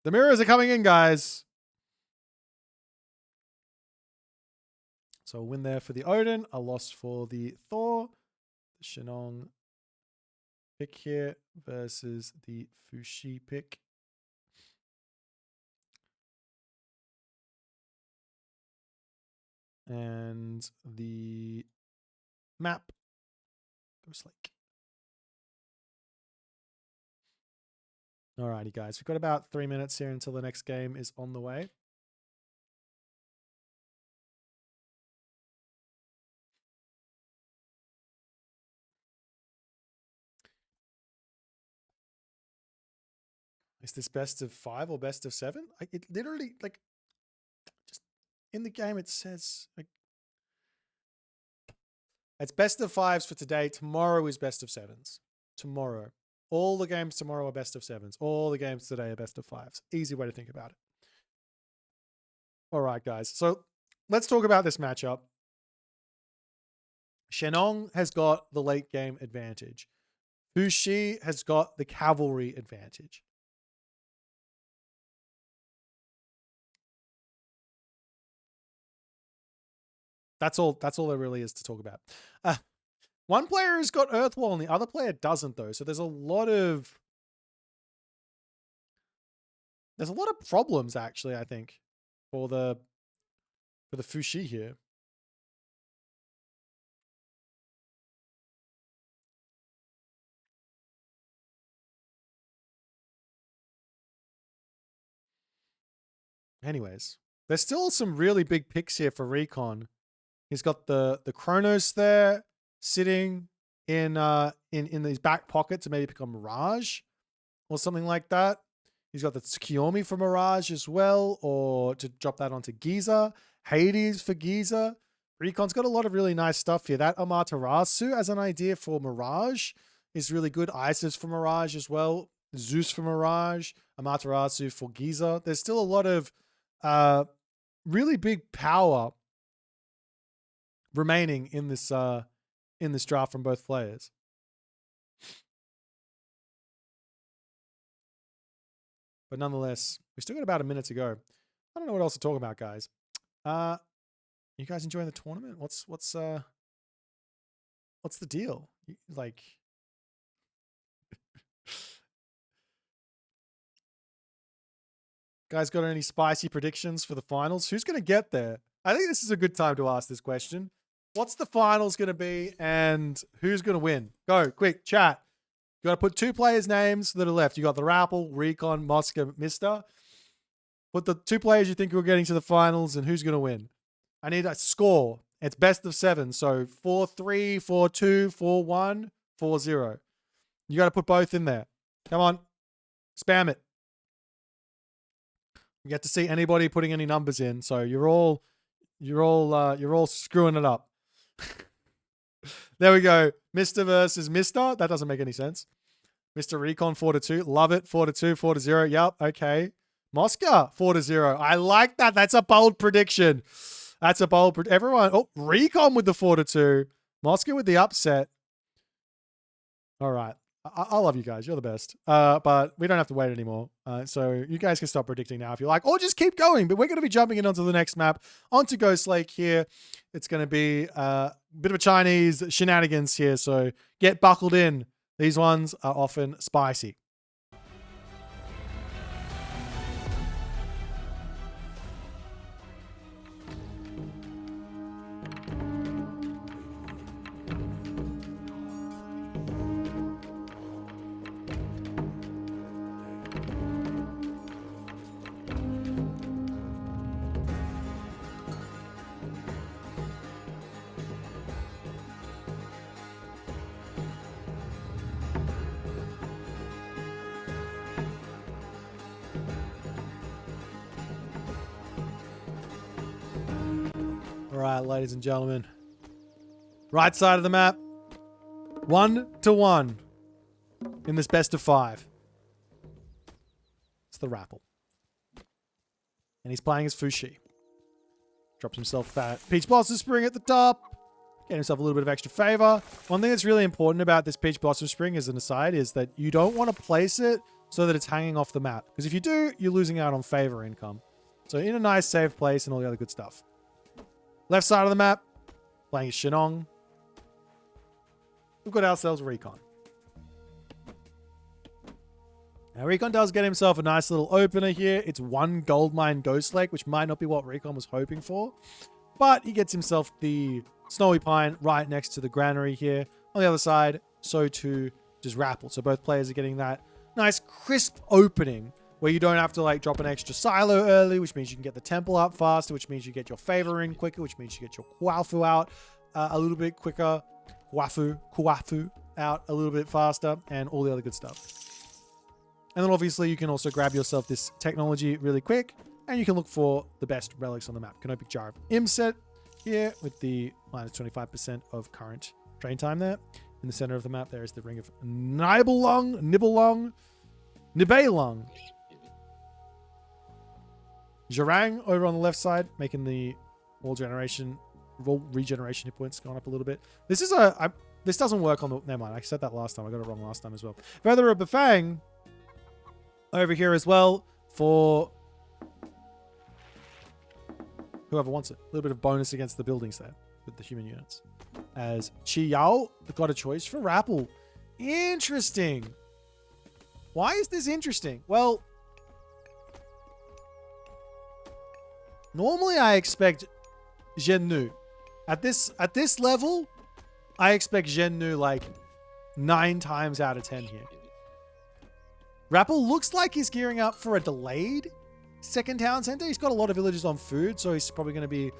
The mirrors are coming in, guys. So a win there for the Odin, a loss for the Thor. The Shenong pick here versus the Fushi pick. And the map, Ghost Lake. Alrighty, guys. We've got about 3 minutes here until the next game is on the way. Is this best of 5 or best of 7? It literally, like, just in the game it says, like, it's best of 5s for today. Tomorrow is best of 7s. Tomorrow. All the games tomorrow are best of 7s. All the games today are best of 5s. Easy way to think about it. All right, guys. So let's talk about this matchup. Shenong has got the late game advantage. Fushi has got the cavalry advantage. That's all there really is to talk about. One player has got Earthwall and the other player doesn't, though. So there's a lot of problems, actually, I think, for the Fushi here. Anyways, there's still some really big picks here for Recon. He's got the Chronos there sitting in his back pocket to maybe pick on Mirage or something like that. He's got the Tsukiyomi for Mirage as well, or to drop that onto Giza. Hades for Giza. Recon's got a lot of really nice stuff here. That Amaterasu as an idea for Mirage is really good. Isis for Mirage as well. Zeus for Mirage. Amaterasu for Giza. There's still a lot of really big power remaining in this draft from both players. But nonetheless, we still got about a minute to go. I don't know what else to talk about, guys. You guys enjoying the tournament? What's the deal? Like, guys, got any spicy predictions for the finals? Who's going to get there? I think this is a good time to ask this question. What's the finals going to be, and who's going to win? Go quick, chat. You got to put 2 players' names that are left. You got the Rapl, Recon, Mosca, Mister. Put the 2 players you think are getting to the finals and who's going to win. I need a score. It's best of 7. So 4-3, 4-2, 4-1, 4-0. You got to put both in there. Come on. Spam it. You get to see anybody putting any numbers in. So you're all screwing it up. There we go. Mr. versus Mr. That doesn't make any sense. Mr. Recon 4-2. Love it. 4-2, 4-0. Yep. Okay. Mosca 4-0. I like that. That's a bold prediction. That's a bold. Everyone. Oh, Recon with the 4-2. Mosca with the upset. All right. I love you guys. You're the best. But we don't have to wait anymore. So you guys can stop predicting now if you like, or just keep going. But we're going to be jumping in onto the next map, onto Ghost Lake here. It's going to be a bit of a Chinese shenanigans here. So get buckled in. These ones are often spicy. All right, ladies and gentlemen. Right side of the map. 1-1 in this best of 5. It's the Rapl. And he's playing as Fushi. Drops himself that Peach Blossom Spring at the top. Get himself a little bit of extra favor. One thing that's really important about this Peach Blossom Spring as an aside is that you don't want to place it so that it's hanging off the map. Because if you do, you're losing out on favor income. So in a nice safe place and all the other good stuff. Left side of the map, playing Shenong. We've got ourselves Recon. Now Recon does get himself a nice little opener here. It's 1 gold mine Ghost Lake, which might not be what Recon was hoping for. But he gets himself the Snowy Pine right next to the granary here. On the other side, so too does Rapl. So both players are getting that nice crisp opening where you don't have to like drop an extra silo early, which means you can get the temple up faster, which means you get your favor in quicker, which means you get your Kuafu out a little bit quicker. Kuafu out a little bit faster, and all the other good stuff. And then obviously you can also grab yourself this technology really quick, and you can look for the best relics on the map. Canopic Jar of Imset here with the minus 25% of current train time there. In the center of the map, there is the Ring of Nibelung. Jarang over on the left side, making the wall regeneration hit points going up a little bit. This is this doesn't work on the... Never mind, I said that last time. I got it wrong last time as well. Feather of Bafang over here as well for whoever wants it. A little bit of bonus against the buildings there with the human units. As Chi Yao got a choice for Rapl. Interesting. Why is this interesting? Well, normally I expect Zhennu. At this level, I expect Zhennu like 9 times out of 10 here. Rapl looks like he's gearing up for a delayed second town center. He's got a lot of villagers on food, so he's probably going to be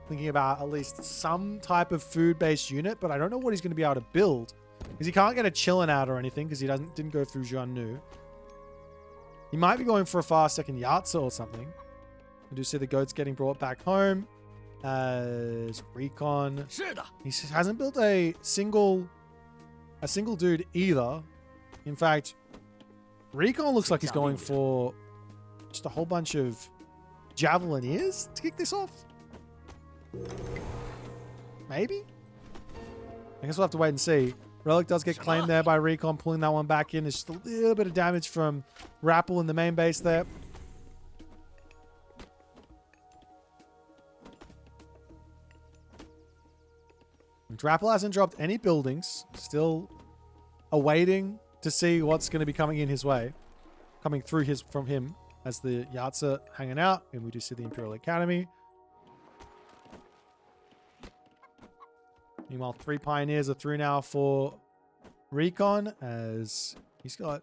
thinking about at least some type of food-based unit, but I don't know what he's going to be able to build because he can't get a chillin' out or anything because he didn't go through Zhennu. He might be going for a fast second Yatza or something. I do see the goats getting brought back home as Recon. He hasn't built a single dude either. In fact, Recon looks like he's going for just a whole bunch of Javelineers to kick this off. Maybe? I guess we'll have to wait and see. Relic does get claimed there by Recon, pulling that one back in. There's just a little bit of damage from Rapl in the main base there. Rapl hasn't dropped any buildings. Still awaiting to see what's going to be coming in his way. Coming through from him as the Yatza hanging out. And we do see the Imperial Academy. Meanwhile, 3 Pioneers are through now for Recon as he's got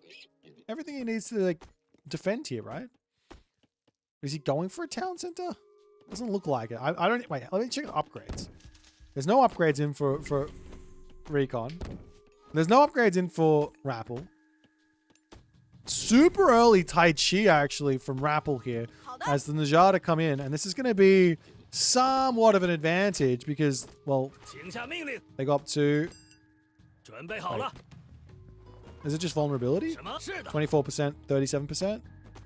everything he needs to like defend here, right? Is he going for a town center? Doesn't look like it. I don't... Wait, let me check upgrades. There's no upgrades in for Recon. There's no upgrades in for Rapl. Super early Tai Chi, actually, from Rapl here. As the Najada come in. And this is going to be somewhat of an advantage because, well, they go up to... Wait. Is it just vulnerability? 24%, 37%?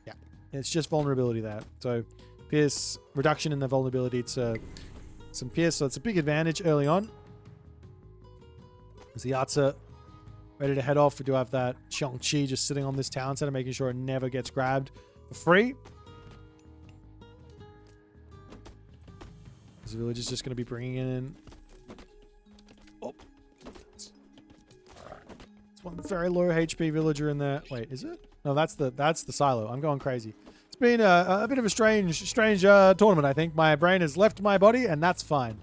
Yeah, it's just vulnerability there. So, Pierce, reduction in the vulnerability to some Pierce, so it's a big advantage early on. As the Yatza ready to head off, we do have that Xiangqi just sitting on this town center, making sure it never gets grabbed for free. This village is just going to be bringing in... Oh. It's one very low HP villager in there. Wait, is it? No, that's the silo. I'm going crazy. It's been a bit of a strange tournament, I think. My brain has left my body, and that's fine.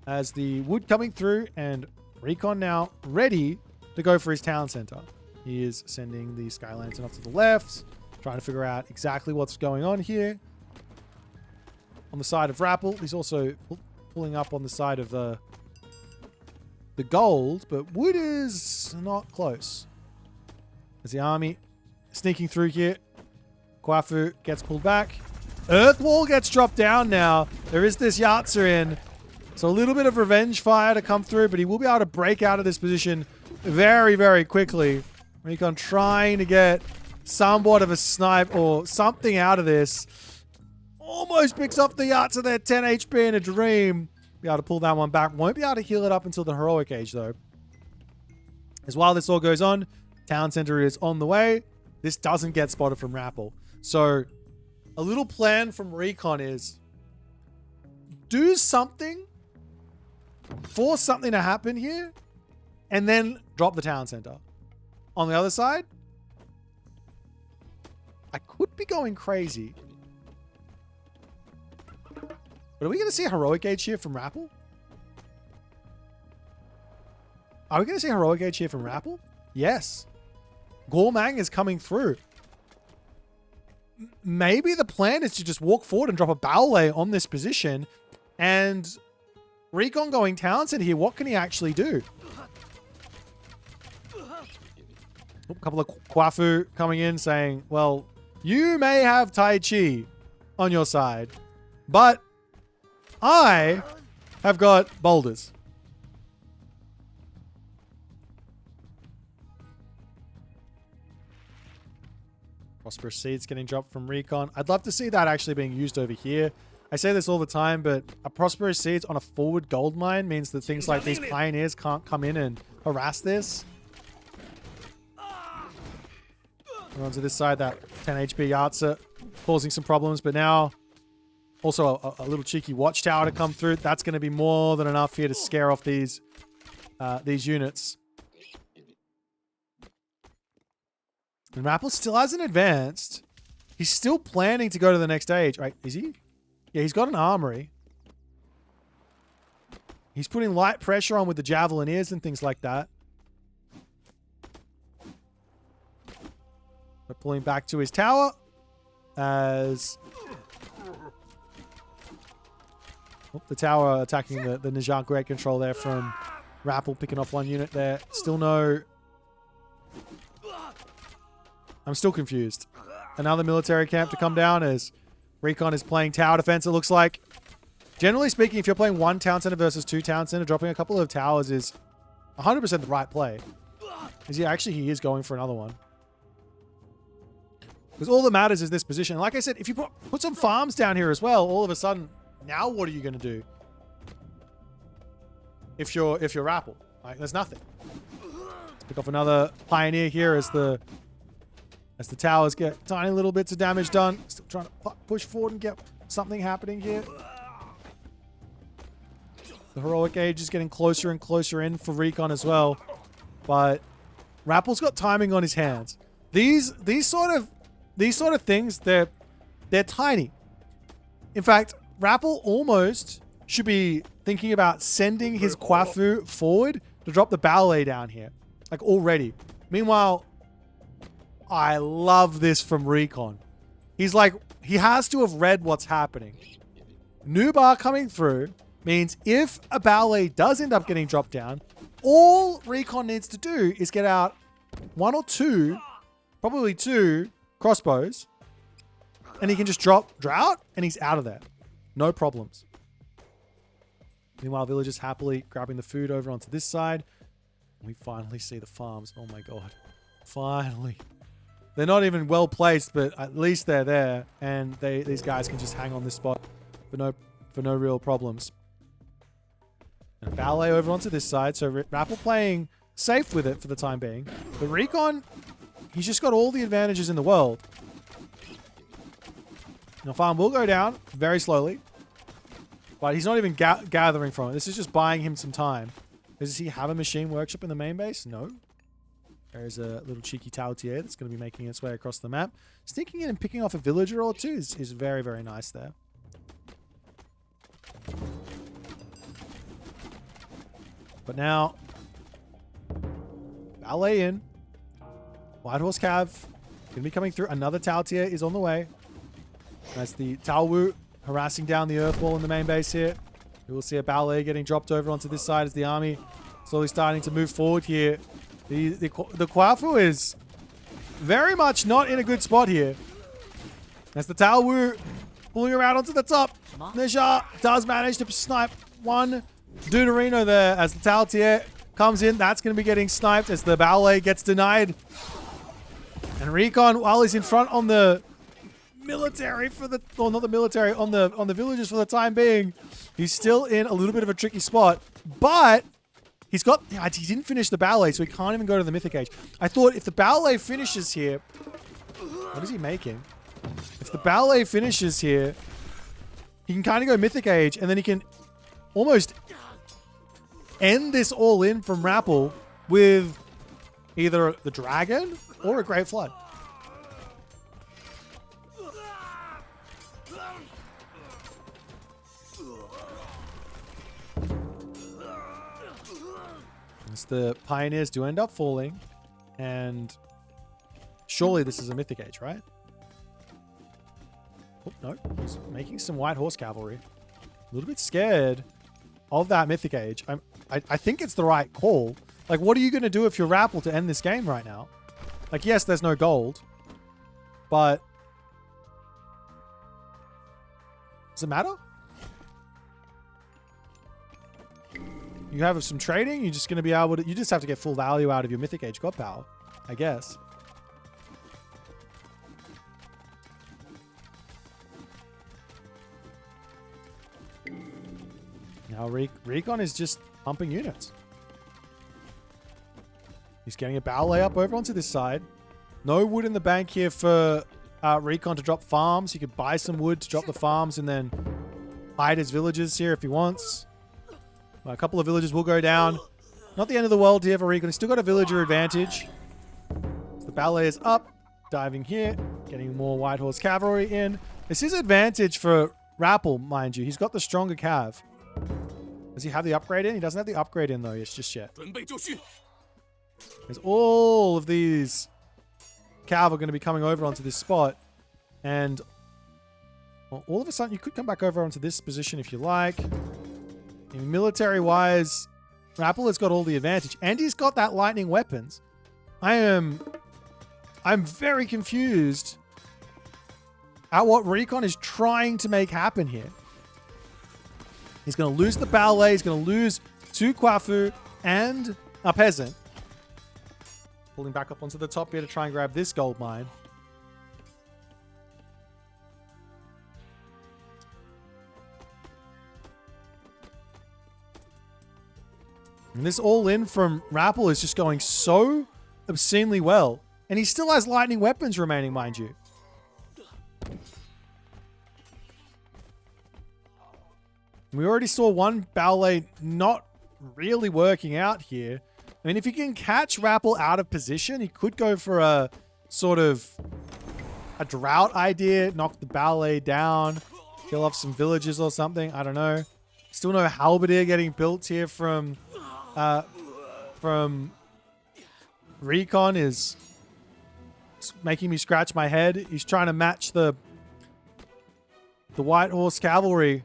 As the wood coming through, and Recon now ready to go for his town center. He is sending the Sky Lantern off to the left, trying to figure out exactly what's going on here. On the side of Rapl, he's also pulling up on the side of the gold, but wood is not close. As the army sneaking through here, Kwafu gets pulled back. Earth Wall gets dropped down now. There is this Yatza in. So a little bit of revenge fire to come through, but he will be able to break out of this position very, very quickly. Recon trying to get somewhat of a snipe or something out of this. Almost picks off the Yatza there, 10 HP in a dream. Be able to pull that one back. Won't be able to heal it up until the heroic age, though. As while this all goes on, Town Center is on the way. This doesn't get spotted from Rapl. So, a little plan from Recon is do something, force something to happen here, and then drop the Town Center. On the other side, I could be going crazy. But are we going to see a heroic age here from Rapl? Are we going to see a heroic age here from Rapl? Yes. Gormang is coming through. Maybe the plan is to just walk forward and drop a ballet on this position. And Recon going Townsend here, what can he actually do? A couple of Kwafu coming in saying, well, you may have Tai Chi on your side, but I have got boulders. Prosperous Seeds getting dropped from Recon. I'd love to see that actually being used over here. I say this all the time, but a Prosperous Seeds on a forward gold mine means that things like these Pioneers can't come in and harass this. We're onto this side, that 10 HP Yatsa causing some problems, but now also a little cheeky Watchtower to come through. That's going to be more than enough here to scare off these units. And Rapl still hasn't advanced. He's still planning to go to the next stage. Right, is he? Yeah, he's got an armory. He's putting light pressure on with the Javelineers and things like that. We're pulling back to his tower as the tower attacking the Najjar Great Control there from Rapl, picking off one unit there. Still no... I'm still confused. Another military camp to come down as Recon is playing tower defense, it looks like. Generally speaking, if you're playing one town center versus two town center, dropping a couple of towers is 100% the right play. He is going for another one. Because all that matters is this position. Like I said, if you put some farms down here as well, all of a sudden, now what are you going to do? If you're Rapl, like there's nothing. Let's pick off another Pioneer here as the towers get tiny little bits of damage done. Still trying to push forward and get something happening here. The heroic age is getting closer and closer in for Recon as well, but Rapple's got timing on his hands. These sort of things, they're tiny. In fact, Rapl almost should be thinking about sending his Kwafu forward to drop the ballet down here, like already. Meanwhile, I love this from Recon. He's like, he has to have read what's happening. Nubar coming through means if a ballet does end up getting dropped down, all Recon needs to do is get out one or two, probably two crossbows, and he can just drop Drought, and he's out of there. No problems. Meanwhile, villagers happily grabbing the food over onto this side. We finally see the farms. Oh my god. Finally. They're not even well placed, but at least they're there, and these guys can just hang on this spot for no real problems. And ballet over onto this side, so Rapl playing safe with it for the time being. But Recon, he's just got all the advantages in the world. Now farm will go down very slowly, but he's not even gathering from it. This is just buying him some time. Does he have a machine workshop in the main base? No. There's a little cheeky Tautier that's going to be making its way across the map. Sneaking in and picking off a villager or two is very, very nice there. But now, ballet in. White Horse Cav going to be coming through. Another Tautier is on the way. That's the Talwu harassing down the earth wall in the main base here. We will see a ballet getting dropped over onto this side as the army slowly starting to move forward here. The Kwafu is very much not in a good spot here. As the Talwu pulling around onto the top. Najjar does manage to snipe one Deuterino there as the Tautier comes in. That's going to be getting sniped as the ballet gets denied. And Recon, while he's in front on the military for the, or not the military, on the villagers for the time being. He's still in a little bit of a tricky spot, but he's got, he didn't finish the ballet, so he can't even go to the Mythic Age. I thought if the ballet finishes here, what is he making? If the ballet finishes here, he can kind of go Mythic Age, and then he can almost end this all in from Rapl with either the dragon or a Great Flood. As the Pioneers do end up falling, and surely this is a Mythic Age, right? Oh, no. He's making some White Horse Cavalry. A little bit scared of that Mythic Age. I think it's the right call. Like, what are you going to do if you're Rapl to end this game right now? Like, yes, there's no gold, but does it matter? You have some trading, you're just going to be able to, you just have to get full value out of your Mythic Age God Power, I guess. Now Recon is just pumping units. He's getting a ballet up over onto this side. No wood in the bank here for Recon to drop farms. He could buy some wood to drop the farms and then hide his villages here if he wants. A couple of villages will go down. Not the end of the world here for Recon. He's still got a villager advantage. So the ballet is up. Diving here. Getting more White Horse Cavalry in. This is advantage for Rapl, mind you. He's got the stronger cav. Does he have the upgrade in? He doesn't have the upgrade in though. It's just yet. There's all of these cav are going to be coming over onto this spot. And well, all of a sudden you could come back over onto this position if you like. Military-wise, Rapl has got all the advantage. And he's got that lightning weapons. I'm very confused at what Recon is trying to make happen here. He's going to lose the ballet. He's going to lose 2 Kwafu and a peasant. Pulling back up onto the top here to try and grab this gold mine. And this all-in from Rapl is just going so obscenely well. And he still has lightning weapons remaining, mind you. We already saw one ballet not really working out here. I mean, if you can catch Rapl out of position, he could go for a sort of a drought idea, knock the ballet down, kill off some villages or something. I don't know. Still no halberdier getting built here from Recon is making me scratch my head. He's trying to match the White Horse Cavalry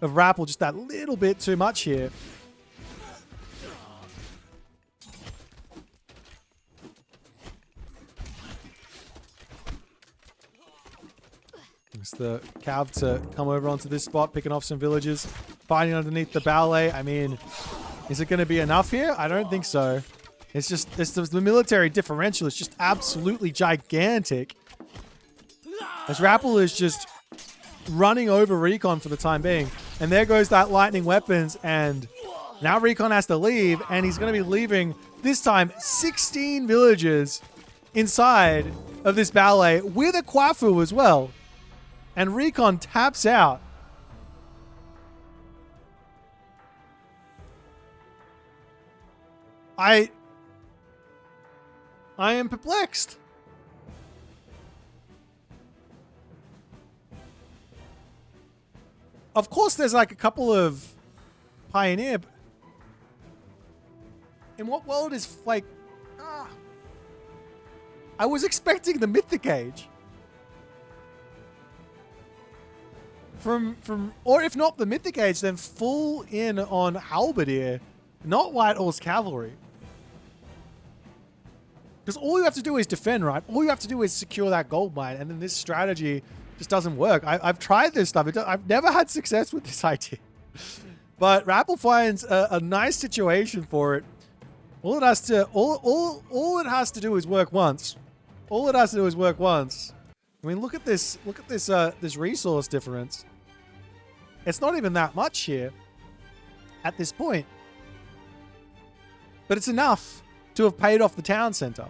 of Rapl just that little bit too much here. It's the cav to come over onto this spot, picking off some villages, fighting underneath the ballet. I mean, is it going to be enough here? I don't think so. It's just the military differential is just absolutely gigantic. As Rapl is just running over Recon for the time being. And there goes that lightning weapons. And now Recon has to leave. And he's going to be leaving, this time, 16 villagers inside of this ballet with a Kwafu as well. And Recon taps out. I am perplexed. Of course, there's like a couple of Pioneer. In what world is like... I was expecting the Mythic Age. Or if not the Mythic Age, then full in on Halberdier, not White Horse Cavalry. Because all you have to do is defend, right? All you have to do is secure that gold mine, and then this strategy just doesn't work. I've tried this stuff. I've never had success with this idea. But Rapl finds a nice situation for it. All it has to do is work once. All it has to do is work once. I mean, look at this. Look at this. This resource difference. It's not even that much here at this point, but it's enough to have paid off the town center,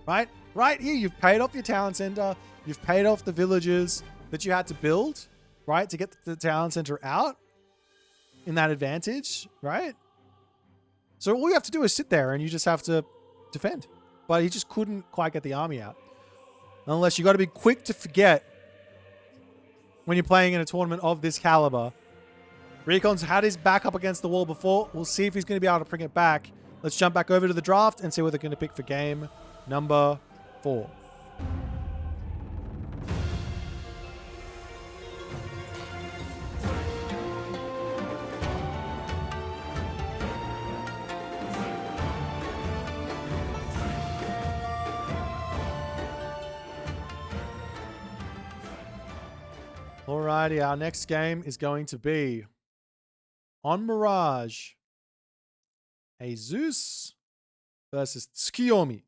right? Right here, you've paid off your town center. You've paid off the villages that you had to build, right, to get the town center out in that advantage, right? So all you have to do is sit there and you just have to defend. But he just couldn't quite get the army out. Unless you got to be quick to forget when you're playing in a tournament of this caliber. Recon's had his back up against the wall before. We'll see if he's going to be able to bring it back. Let's jump back over to the draft and see what they're going to pick for game number 4. Alrighty, our next game is going to be on Mirage. A Zeus versus Tsukiyomi.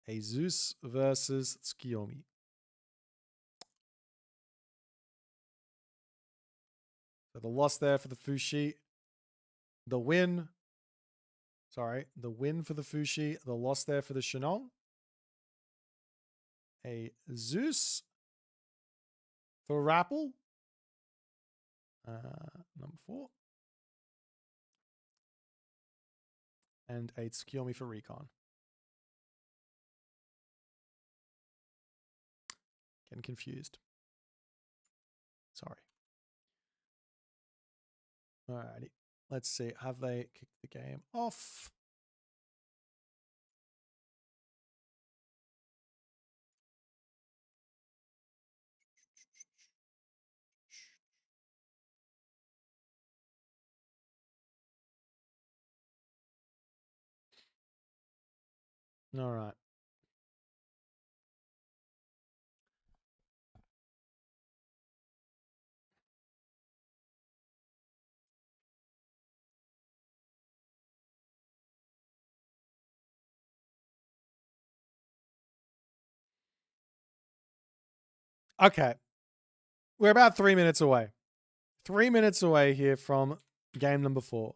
A Zeus versus Tsukiyomi. So the loss there for the Fushi. The win. Sorry, the win for the Fushi. The loss there for the Shenong. A Zeus for Rapl. Number 4. And a Tsukiyomi for Recon. Getting confused. Sorry. Alrighty. Let's see. Have they kicked the game off? All right. Okay. We're about 3 minutes away. 3 minutes away here from game number 4.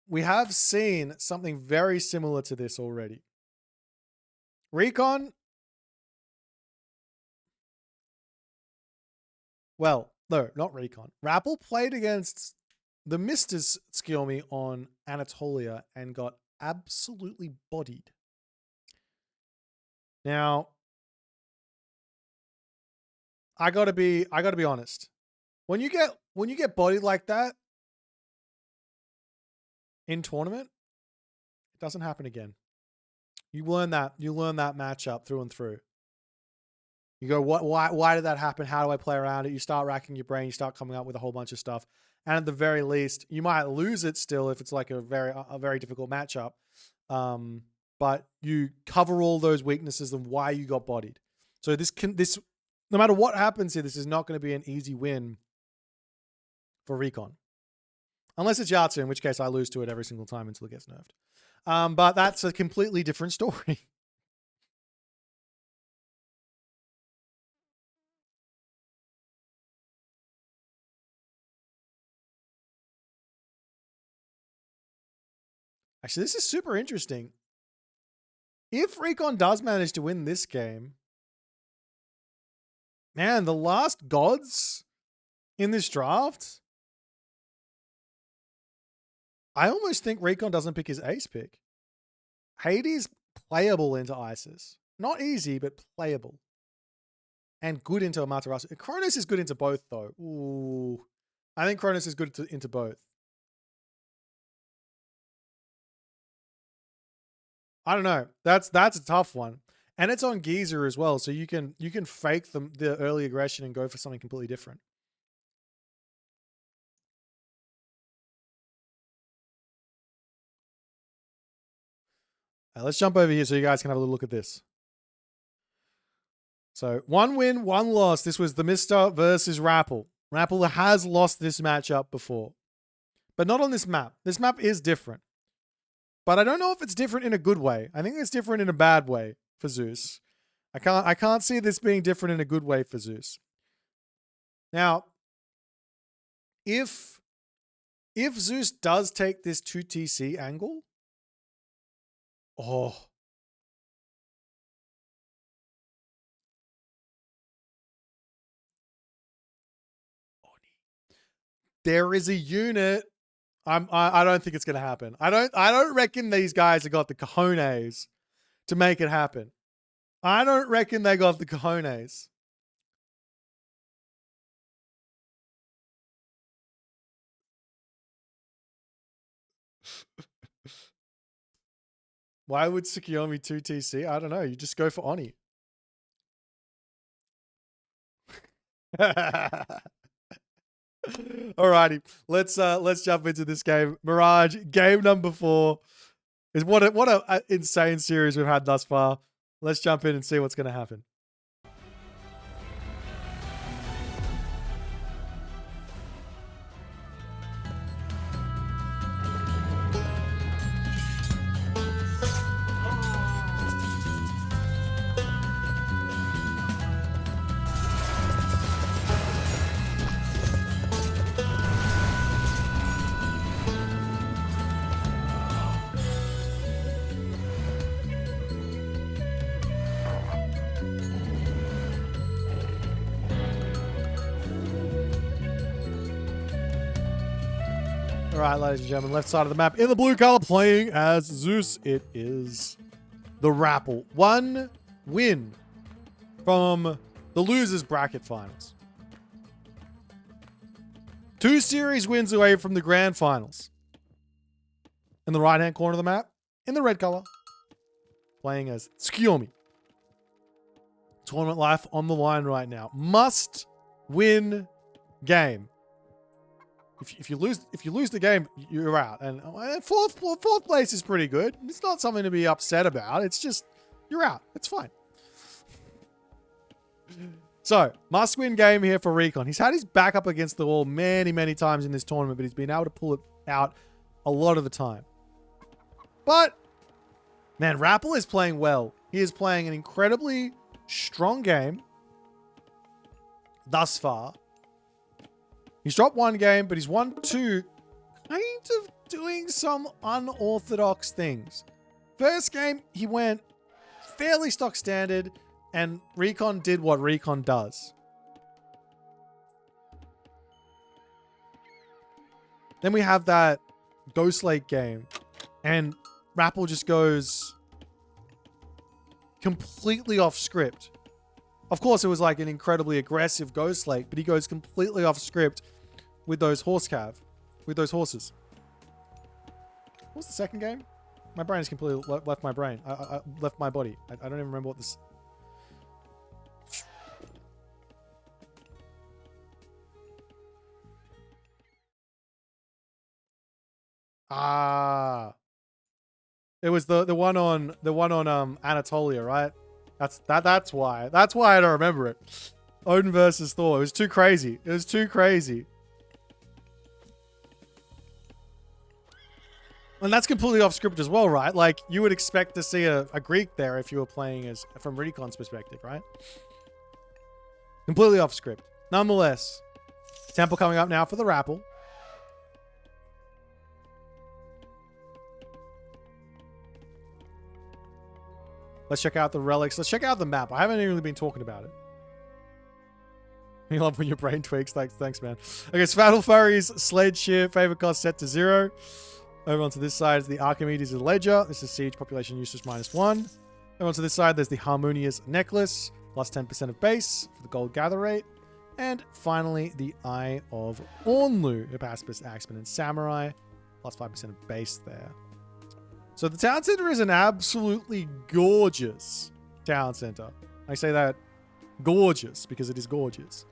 We have seen something very similar to this already. Recon. Well, no, not Recon. Rapl played against the Mr. Tsukiyomi on Anatolia and got absolutely bodied. Now, I gotta be honest. When you get bodied like that in tournament, it doesn't happen again. You learn that matchup through and through. You go, why did that happen? How do I play around it? You start racking your brain, you start coming up with a whole bunch of stuff. And at the very least, you might lose it still if it's like a very difficult matchup. But you cover all those weaknesses and why you got bodied. So this no matter what happens here, this is not going to be an easy win for Recon. Unless it's Yatsu, in which case I lose to it every single time until it gets nerfed. But that's a completely different story. Actually, this is super interesting. If Recon does manage to win this game, man, the last gods in this draft, I almost think Recon doesn't pick his ace pick. Hades playable into Isis. Not easy, but playable. And good into Amaterasu. Cronus is good into both, though. Ooh. I think Cronus is good into both. I don't know. That's a tough one. And it's on Geezer as well, so you can fake the early aggression and go for something completely different. Let's jump over here so you guys can have a little look at this. So 1 win, 1 loss. This was the Mr. versus Rapl. Rapl has lost this matchup before, but not on this map. This map is different. But I don't know if it's different in a good way. I think it's different in a bad way for Zeus. I can't see this being different in a good way for Zeus. Now, if Zeus does take this 2TC angle, oh. There is a unit. I don't think it's gonna happen. I don't reckon these guys have got the cojones to make it happen. I don't reckon they got the cojones. Why would Tsukiyomi 2TC? I don't know. You just go for Oni. Alrighty, let's jump into this game. Mirage, game number 4. Is what a insane series we've had thus far. Let's jump in and see what's gonna happen. All right, ladies and gentlemen, left side of the map in the blue color, playing as Zeus. It is the Rapl. 1 win from the losers bracket finals. 2 series wins away from the grand finals. In the right-hand corner of the map, in the red color, playing as Tsukiyomi. Tournament life on the line right now. Must win game. If you lose the game, you're out. And fourth place is pretty good. It's not something to be upset about. It's just you're out. It's fine. So must win game here for Recon. He's had his back up against the wall many times in this tournament, but he's been able to pull it out a lot of the time. But man, Rapl is playing well. He is playing an incredibly strong game thus far. He's dropped 1 game, but he's won 2, kind of doing some unorthodox things. First game, he went fairly stock standard, and Recon did what Recon does. Then we have that Ghost Lake game, and Rapl just goes completely off script. Of course, it was like an incredibly aggressive Ghost Lake, but he goes completely off script with those horses. What was the second game? My brain has completely left my brain. I left my body. I don't even remember what this... It was the one on Anatolia, right? That's why. That's why I don't remember it. Odin versus Thor. It was too crazy. It was too crazy. And that's completely off script as well, right? Like, you would expect to see a Greek there if you were playing as from Recon's perspective, right? Completely off script. Nonetheless, Temple coming up now for the Rapl. Let's check out the relics. Let's check out the map. I haven't really been talking about it. You love when your brain tweaks. Thanks, man. Okay, Svaddle Furries, Sledge here. Favorite cost set to 0. Over onto this side is the Archimedes of the Ledger. This is Siege population usage -1. Over onto this side, there's the Harmonious Necklace, plus 10% of base for the gold gather rate. And finally, the Eye of Ornlu, Hippaspis, Axeman, and Samurai, plus 5% of base there. So the town center is an absolutely gorgeous town center. I say that gorgeous because it is gorgeous.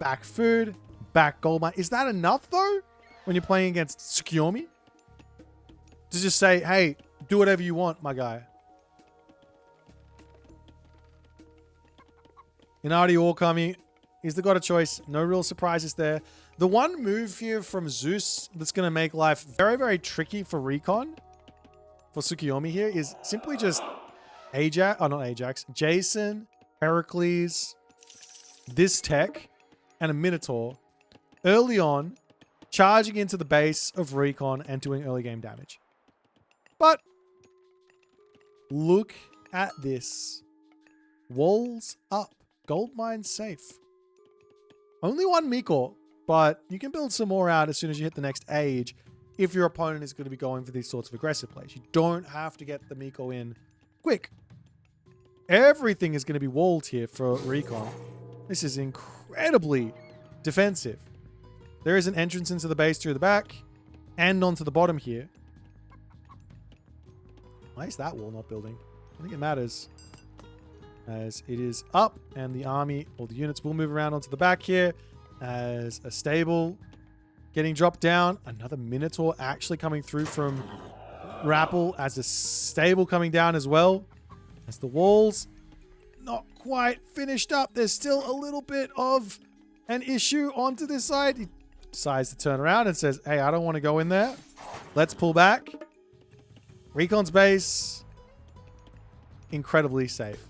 Back food, back gold mine. Is that enough though? When you're playing against Tsukiyomi? To just say, hey, do whatever you want, my guy. Inari Orkami is the god of choice. No real surprises there. The one move here from Zeus that's going to make life very, very tricky for Recon for Tsukiyomi here is simply just Ajax, oh not Ajax, Jason, Heracles, this tech, and a Minotaur early on, charging into the base of Recon and doing early game damage. But look at this. Walls up. Gold mine safe. Only one Miko, but you can build some more out as soon as you hit the next age if your opponent is going to be going for these sorts of aggressive plays. You don't have to get the Miko in quick. Everything is going to be walled here for Recon. This is incredibly defensive. There is an entrance into the base through the back and onto the bottom here. Why is that wall not building? I think it matters, as it is up and the army or the units will move around onto the back here as a stable getting dropped down. Another Minotaur actually coming through from Rapl as a stable coming down as well. As the walls not quite finished up. There's still a little bit of an issue onto this side. He decides to turn around and says, hey, I don't want to go in there. Let's pull back. Recon's base, incredibly safe.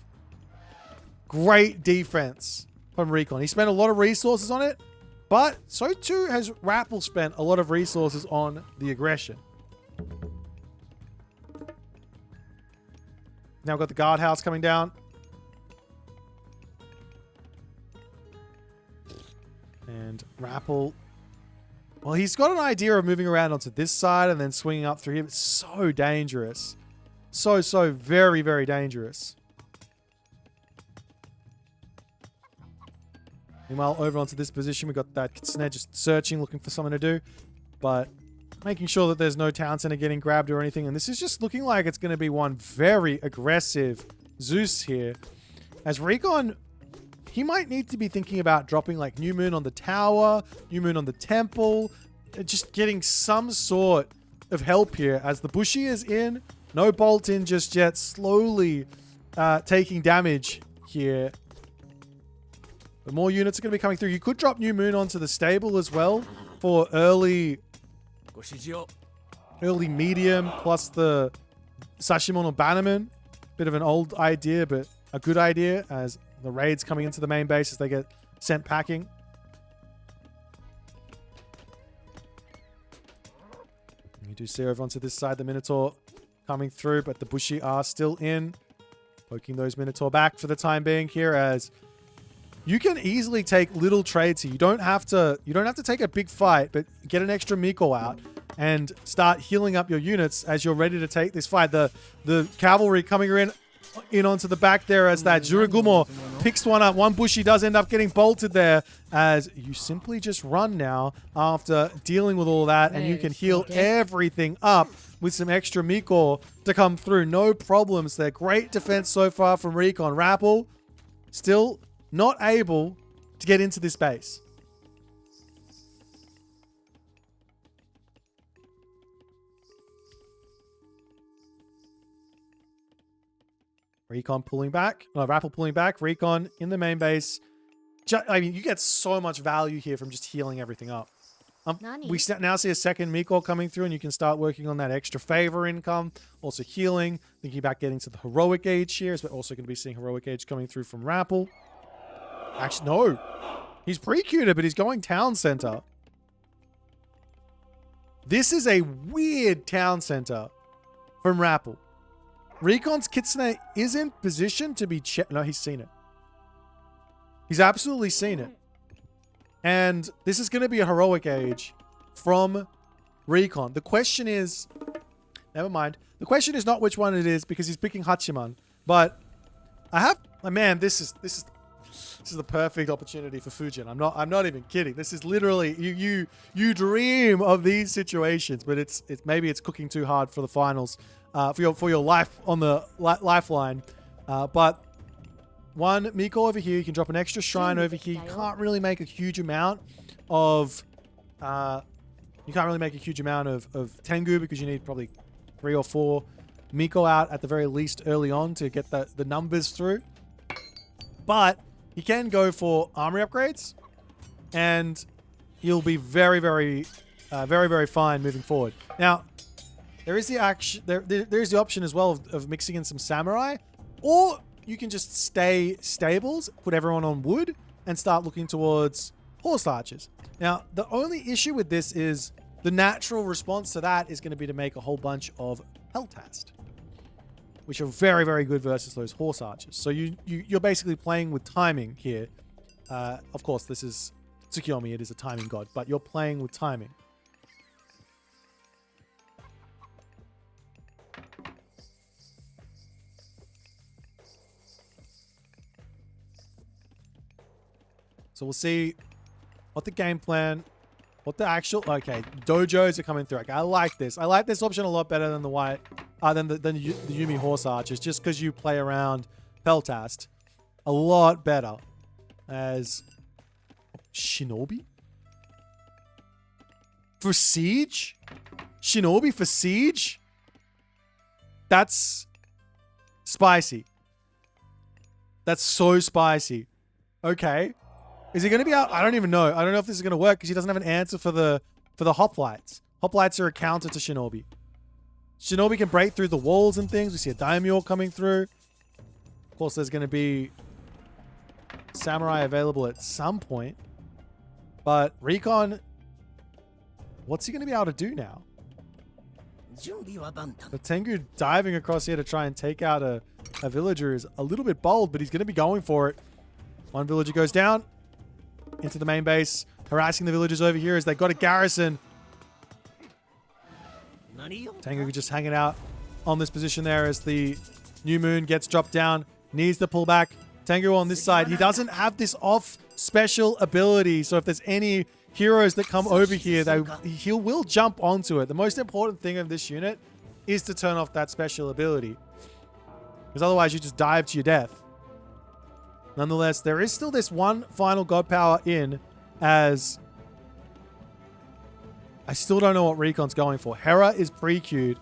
Great defense from Recon. He spent a lot of resources on it, but so too has Rapl spent a lot of resources on the aggression. Now we've got the guardhouse coming down. And Rapl, well, he's got an idea of moving around onto this side and then swinging up through here. It's so dangerous. So very, very dangerous. Meanwhile, over onto this position, we've got that Kitsune just searching, looking for something to do. But making sure that there's no town center getting grabbed or anything. And this is just looking like it's going to be one very aggressive Zeus here. As Recon, he might need to be thinking about dropping like New Moon on the tower, New Moon on the temple, just getting some sort of help here. As the Bushi is in, no Bolt in just yet, slowly taking damage here. But more units are going to be coming through. You could drop New Moon onto the stable as well for early medium plus the Sashimon or Bannerman. Bit of an old idea, but a good idea as the raids coming into the main base as they get sent packing. You do see over onto this side the Minotaur coming through, but the Bushi are still in. Poking those Minotaur back for the time being here, as you can easily take little trades here. You don't have to take a big fight, but get an extra Miko out and start healing up your units as you're ready to take this fight. The cavalry coming in onto the back there as that Juragumo picks one up. One Bushi does end up getting bolted there, as you simply just run now after dealing with all that, and you can heal everything up with some extra Miko to come through. No problems there. Great defense so far from Recon. Rapl still not able to get into this base. Recon pulling back. No, Rapl pulling back. Recon in the main base. I mean, you get so much value here from just healing everything up. We now see a second Miko coming through, and you can start working on that extra favor income. Also healing. Thinking about getting to the heroic gauge here, as we're also going to be seeing heroic gauge coming through from Rapl. Actually, no. He's pre-queued, but he's going town center. This is a weird town center from Rapl. Recon's Kitsune is in position to be no, he's seen it. He's absolutely seen it. And this is going to be a heroic age from Recon. The question is, never mind. The question is not which one it is, because he's picking Hachiman. But man, this is the perfect opportunity for Fujin. I'm not even kidding. This is literally you dream of these situations, but it's maybe it's cooking too hard for the finals, for your life on the lifeline. But one Miko over here, you can drop an extra shrine over here. You can't really make a huge amount of Tengu, because you need probably 3 or 4 Miko out at the very least early on to get the numbers through. But you can go for armory upgrades, and you'll be very, very fine moving forward. Now, there is the action. There's the option as well of mixing in some samurai, or you can just stay stables, put everyone on wood, and start looking towards horse archers. Now, the only issue with this is the natural response to that is going to be to make a whole bunch of Peltast, which are very, very good versus those horse archers. So you're basically playing with timing here. Of course, this is Tsukiyomi. It is a timing god, but you're playing with timing. So we'll see what the game plan, what the actual... Okay, dojos are coming through. Okay, I like this. I like this option a lot better than the white... than the Yuumi Horse Archers, just because you play around Peltast a lot better. As... Shinobi? For Siege? Shinobi for Siege? That's... spicy. That's so spicy. Okay. Is he going to be out? I don't even know. I don't know if this is going to work because he doesn't have an answer for the hoplites. Hoplites are a counter to Shinobi. Shinobi can break through the walls and things. We see a daimyo coming through. Of course, there's going to be samurai available at some point. But Recon, what's he going to be able to do now? The Tengu diving across here to try and take out a villager is a little bit bold, but he's going to be going for it. One villager goes down into the main base, harassing the villagers over here as they got a garrison. Tengu just hanging out on this position there as the new moon gets dropped down. Needs to pull back. Tengu on this side. He doesn't have this off special ability. So if there's any heroes that come over here, he will jump onto it. The most important thing of this unit is to turn off that special ability. Because otherwise you just dive to your death. Nonetheless, there is still this one final god power in as... I still don't know what Recon's going for. Hera is pre-queued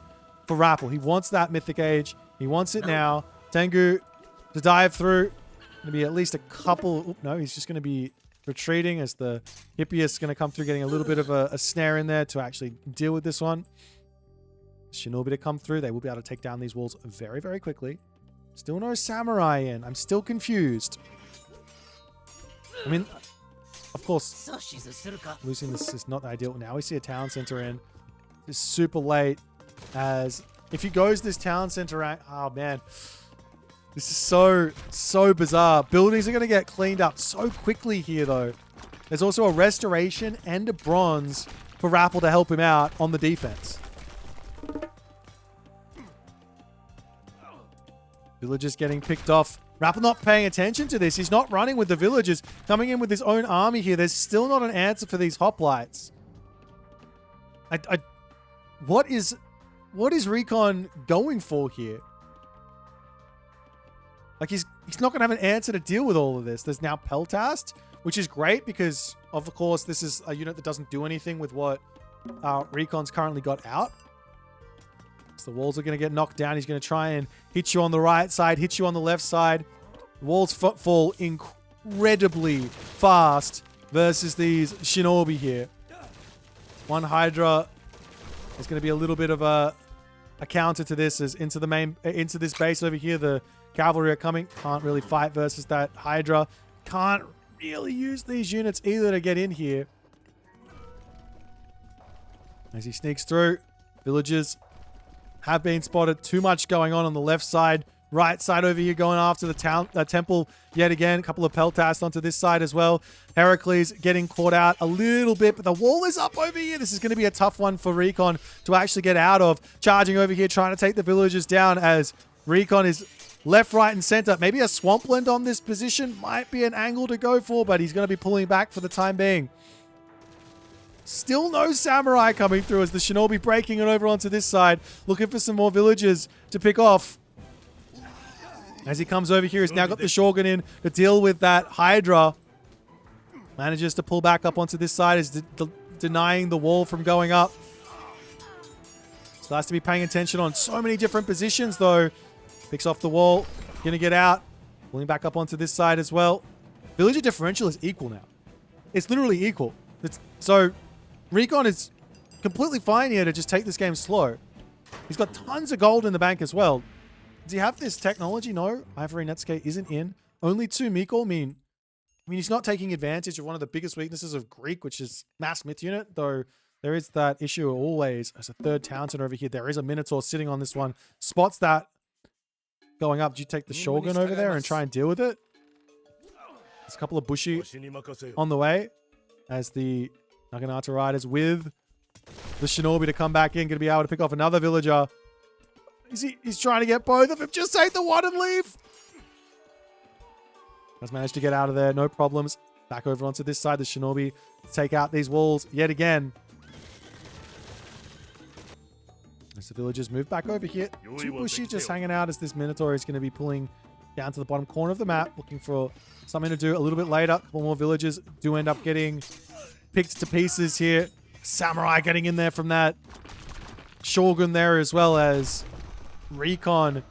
for Rapl. He wants that Mythic Age. He wants it now. Tengu to dive through. Going to be at least a couple... Oop, no, he's just going to be retreating as the Hippias is going to come through, getting a little bit of a snare in there to actually deal with this one. Shinobi to come through. They will be able to take down these walls very, very quickly. Still no samurai in. I'm still confused. I mean, of course, losing this is not ideal. Now we see a town center in. It's super late. As if he goes this town center out, oh man, this is so bizarre. Buildings are going to get cleaned up so quickly here, though. There's also a restoration and a bronze for Rapl to help him out on the defense. Villagers getting picked off. Rapl not paying attention to this. He's not running with the villagers. Coming in with his own army here. There's still not an answer for these hoplites. What is Recon going for here? Like he's not going to have an answer to deal with all of this. There's now Peltast, which is great because of course this is a unit that doesn't do anything with what Recon's currently got out. The walls are going to get knocked down. He's going to try and hit you on the right side, hit you on the left side. The walls fall incredibly fast versus these Shinobi here. One Hydra is going to be a little bit of a counter to this as into this base over here. The cavalry are coming. Can't really fight versus that Hydra. Can't really use these units either to get in here. As he sneaks through, villagers have been spotted. Too much going on the left side. Right side over here going after the temple yet again. A couple of Peltast onto this side as well. Heracles getting caught out a little bit, but the wall is up over here. This is going to be a tough one for Recon to actually get out of. Charging over here, trying to take the villagers down as Recon is left, right, and center. Maybe a Swampland on this position might be an angle to go for, but he's going to be pulling back for the time being. Still no samurai coming through as the Shinobi breaking it over onto this side. Looking for some more villagers to pick off. As he comes over here, he's now got the Shogun in to deal with that Hydra. Manages to pull back up onto this side. Is denying the wall from going up. So has to be paying attention on so many different positions though. Picks off the wall. Gonna get out. Pulling back up onto this side as well. Villager differential is equal now. It's literally equal. So Recon is completely fine here to just take this game slow. He's got tons of gold in the bank as well. Does he have this technology? No. Ivory Netsuke isn't in. Only 2 Miko. I mean, he's not taking advantage of one of the biggest weaknesses of Greek, which is mass myth unit, though there is that issue always. As a third Townsend over here, there is a Minotaur sitting on this one. Spots that going up. Do you take the Shogun over there and try and deal with it? There's a couple of Bushi on the way as the Naginata Riders with the Shinobi to come back in. Going to be able to pick off another villager. He's trying to get both of them. Just take the one and leave. Has managed to get out of there. No problems. Back over onto this side. The Shinobi take out these walls yet again. As the villagers move back over here. 2 Bushi just hanging out as this Minotaur is going to be pulling down to the bottom corner of the map. Looking for something to do a little bit later. A couple more villagers do end up getting picked to pieces here. Samurai getting in there from that Shogun there, as well as Recon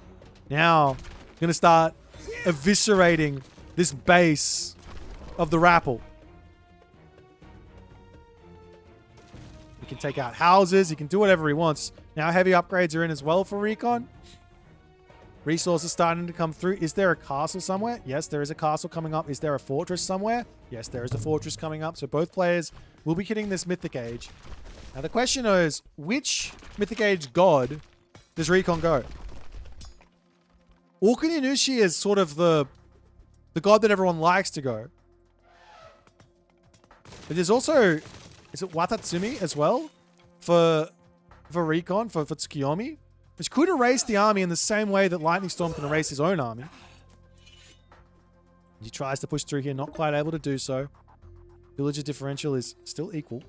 now going to start eviscerating this base of the Rapl. He can take out houses. He can do whatever he wants. Now heavy upgrades are in as well for Recon. Resources starting to come through. Is there a castle somewhere? Yes, there is a castle coming up. Is there a fortress somewhere? Yes, there is a fortress coming up. So both players will be hitting this Mythic Age. Now the question is, which Mythic Age god does Recon go? Okuninushi is sort of the god that everyone likes to go. But there's also, is it Watatsumi as well? For Recon, for Tsukiyomi? Which could erase the army in the same way that Lightning Storm can erase his own army. He tries to push through here, not quite able to do so. Villager differential is still equal.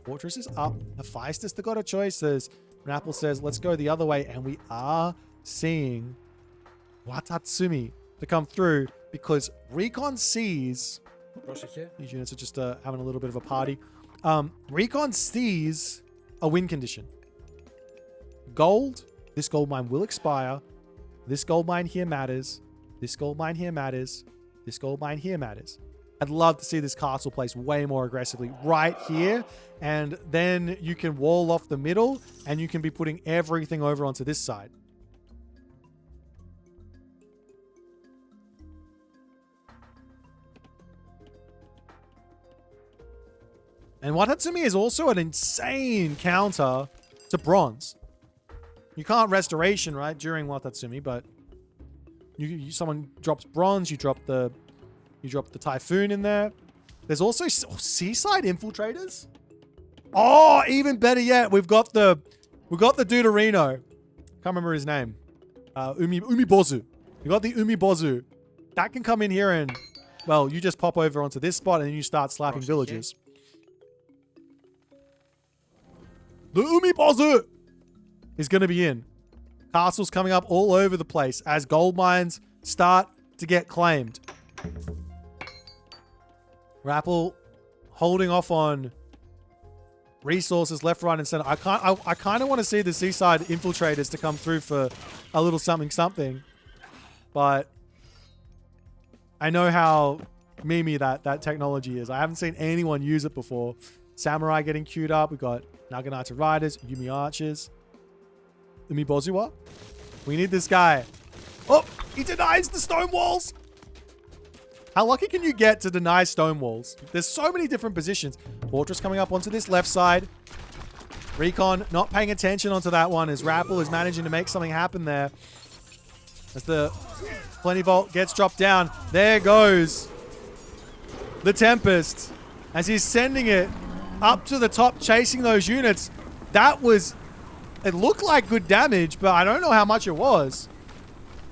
Fortress is up. Hephaestus, the god of choice, says, Rapl says, let's go the other way. And we are seeing Watatsumi to come through because Recon sees... These units are just having a little bit of a party. Recon sees a win condition. Gold. This gold mine will expire. This gold mine here matters. This gold mine here matters. This gold mine here matters. I'd love to see this castle placed way more aggressively right here. And then you can wall off the middle and you can be putting everything over onto this side. And Watatsumi is also an insane counter to bronze. You can't restoration, right, during Watatsumi, but someone drops bronze, you drop the Typhoon in there. There's also seaside infiltrators. Oh, even better yet, we've got the Deuterino. Can't remember his name. Umibozu. You got the Umibozu. That can come in here and, well, you just pop over onto this spot and then you start slapping villages. The Umibozu is going to be in. Castles coming up all over the place as gold mines start to get claimed. Rapl holding off on resources left, right, and center. I kind of want to see the seaside infiltrators to come through for a little something. But I know how memey that technology is. I haven't seen anyone use it before. Samurai getting queued up. We've got Naginata Riders, Yumi Archers. Umibozuwa. We need this guy. Oh, he denies the stone walls. How lucky can you get to deny stone walls? There's so many different positions. Fortress coming up onto this left side. Recon not paying attention onto that one as Rapl is managing to make something happen there. As the Plentyvault gets dropped down. There goes the Tempest as he's sending it up to the top, chasing those units. It looked like good damage, but I don't know how much it was.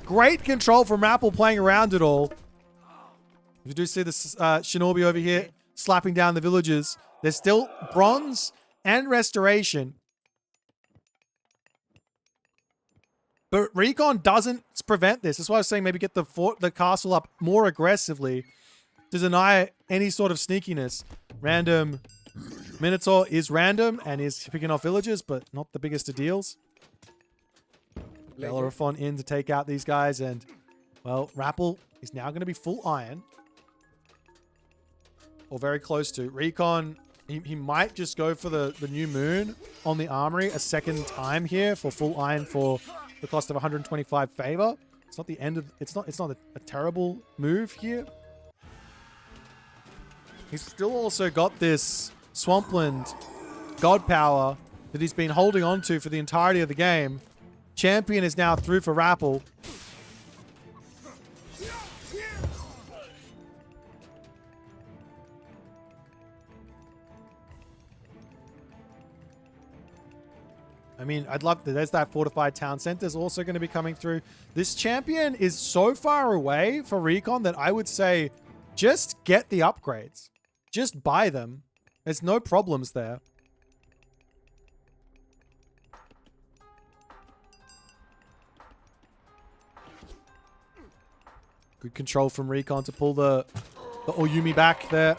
Great control from Rapl playing around it all. You do see the Shinobi over here slapping down the villagers. There's still bronze and restoration. But Recon doesn't prevent this. That's why I was saying maybe get the castle up more aggressively to deny any sort of sneakiness. Random Minotaur is random and is picking off villagers, but not the biggest of deals. Bellerophon in to take out these guys, and, well, Rapl is now going to be full iron. Or very close to. Recon He might just go for the new moon on the armory a second time here for full iron for the cost of 125 favor. It's not the end of... It's not a terrible move here. He's still also got this Swampland God Power that he's been holding on to for the entirety of the game. Champion is now through for Rapl. I mean, I'd love to... There's that fortified town center is also going to be coming through. This champion is so far away for Recon that I would say just get the upgrades. Just buy them. There's no problems there. Good control from Recon to pull the Oyumi back there.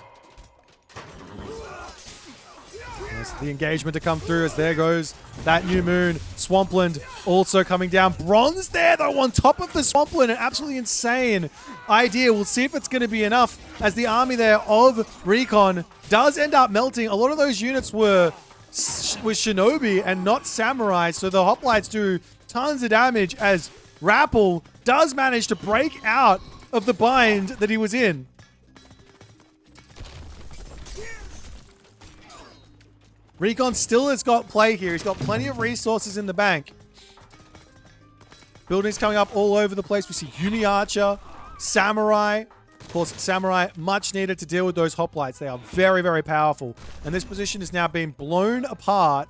There's the engagement to come through as there goes that new moon. Swampland also coming down. Bronze there, though, on top of the Swampland. An absolutely insane idea. We'll see if it's going to be enough as the army there of Recon does end up melting. A lot of those units were Shinobi and not Samurai, so the hoplites do tons of damage as Rapl does manage to break out of the bind that he was in. Recon still has got play here. He's got plenty of resources in the bank. Buildings coming up all over the place. We see Uni Archer, Samurai. Of course, Samurai much needed to deal with those hoplites. They are very, very powerful. And this position is now being blown apart.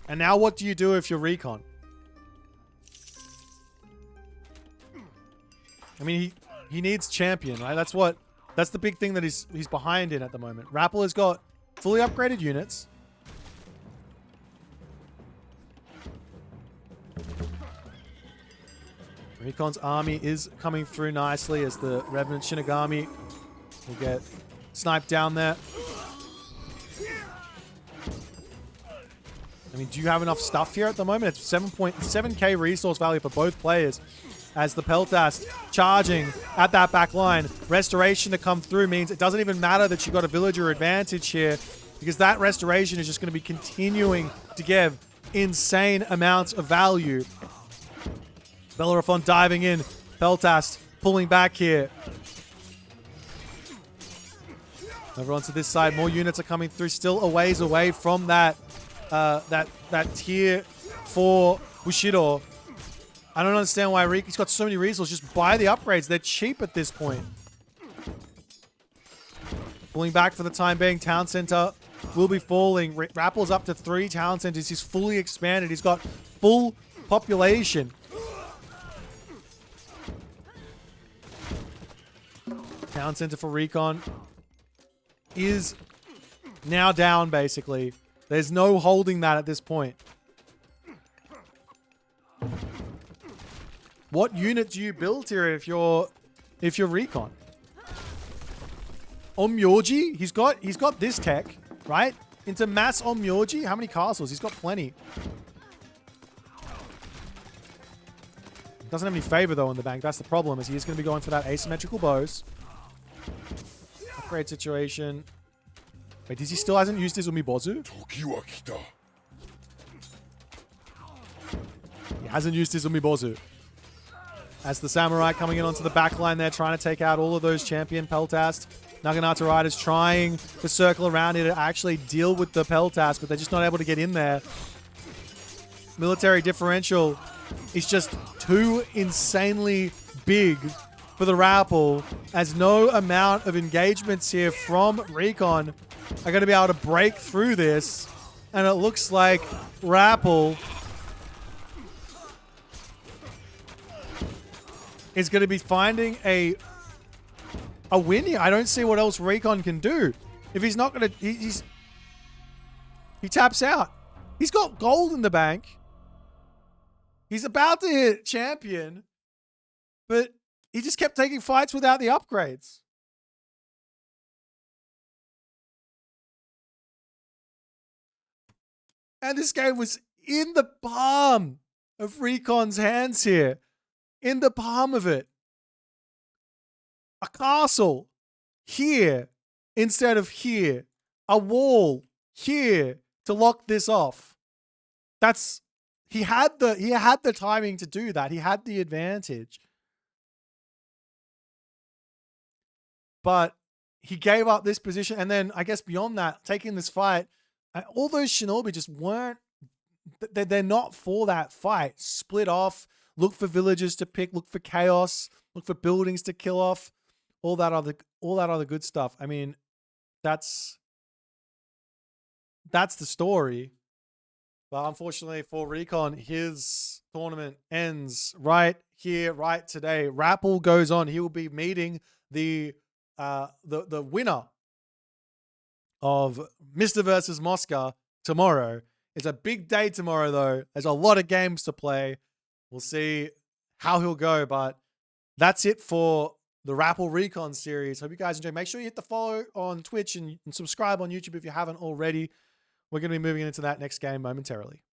And now what do you do if you're Recon? I mean, he needs champion, right? That's the big thing that he's behind in at the moment. Rapl has got fully upgraded units. Recon's army is coming through nicely as the Revenant Shinigami will get sniped down there. I mean, do you have enough stuff here at the moment? It's 7.7k resource value for both players. As the Peltast charging at that back line. Restoration to come through means it doesn't even matter that you got a villager advantage here, because that restoration is just going to be continuing to give insane amounts of value. Bellerophon diving in. Peltast pulling back here. Over onto this side. More units are coming through. Still a ways away from that that tier 4 Bushido. I don't understand why Riki's got so many resources. Just buy the upgrades. They're cheap at this point. Pulling back for the time being. Town center will be falling. Rapple's up to 3 town centers. He's fully expanded. He's got full population. Town center for Recon is now down, basically. There's no holding that at this point. What unit do you build here if you're Recon? Onmyoji, he's got this tech, right? Into mass Onmyoji. How many castles? He's got plenty. Doesn't have any favor though in the bank. That's the problem, is he is going to be going for that asymmetrical bows. Upgrade situation. Wait, does he still hasn't used his Umibozu? He hasn't used his Umibozu. As the Samurai coming in onto the back line there, trying to take out all of those champion Peltast. Naginata Riders trying to circle around here to actually deal with the Peltast, but they're just not able to get in there. Military differential is just too insanely big for the Rapl, as no amount of engagements here from Recon are going to be able to break through this. And it looks like Rapl is going to be finding a win here. I don't see what else Recon can do. If he's not going to... He taps out. He's got gold in the bank. He's about to hit champion. But he just kept taking fights without the upgrades. And this game was in the palm of Recon's hands here. in the palm of it. A castle here instead of here. A wall here to lock this off. That's he had the timing to do that. He had the advantage. But he gave up this position, and then I guess beyond that, taking this fight, all those shinobi just weren't. They're not for that fight. Split off. Look for villages to pick. Look for chaos. Look for buildings to kill off. All that other good stuff. I mean, that's the story. But unfortunately for Recon, his tournament ends right here, right today. Rapl goes on. He will be meeting the winner of Mr. versus Mosca tomorrow. It's a big day tomorrow, though. There's a lot of games to play. We'll see how he'll go, but that's it for the Rapl Recon series. Hope you guys enjoy. Make sure you hit the follow on Twitch and subscribe on YouTube if you haven't already. We're going to be moving into that next game momentarily.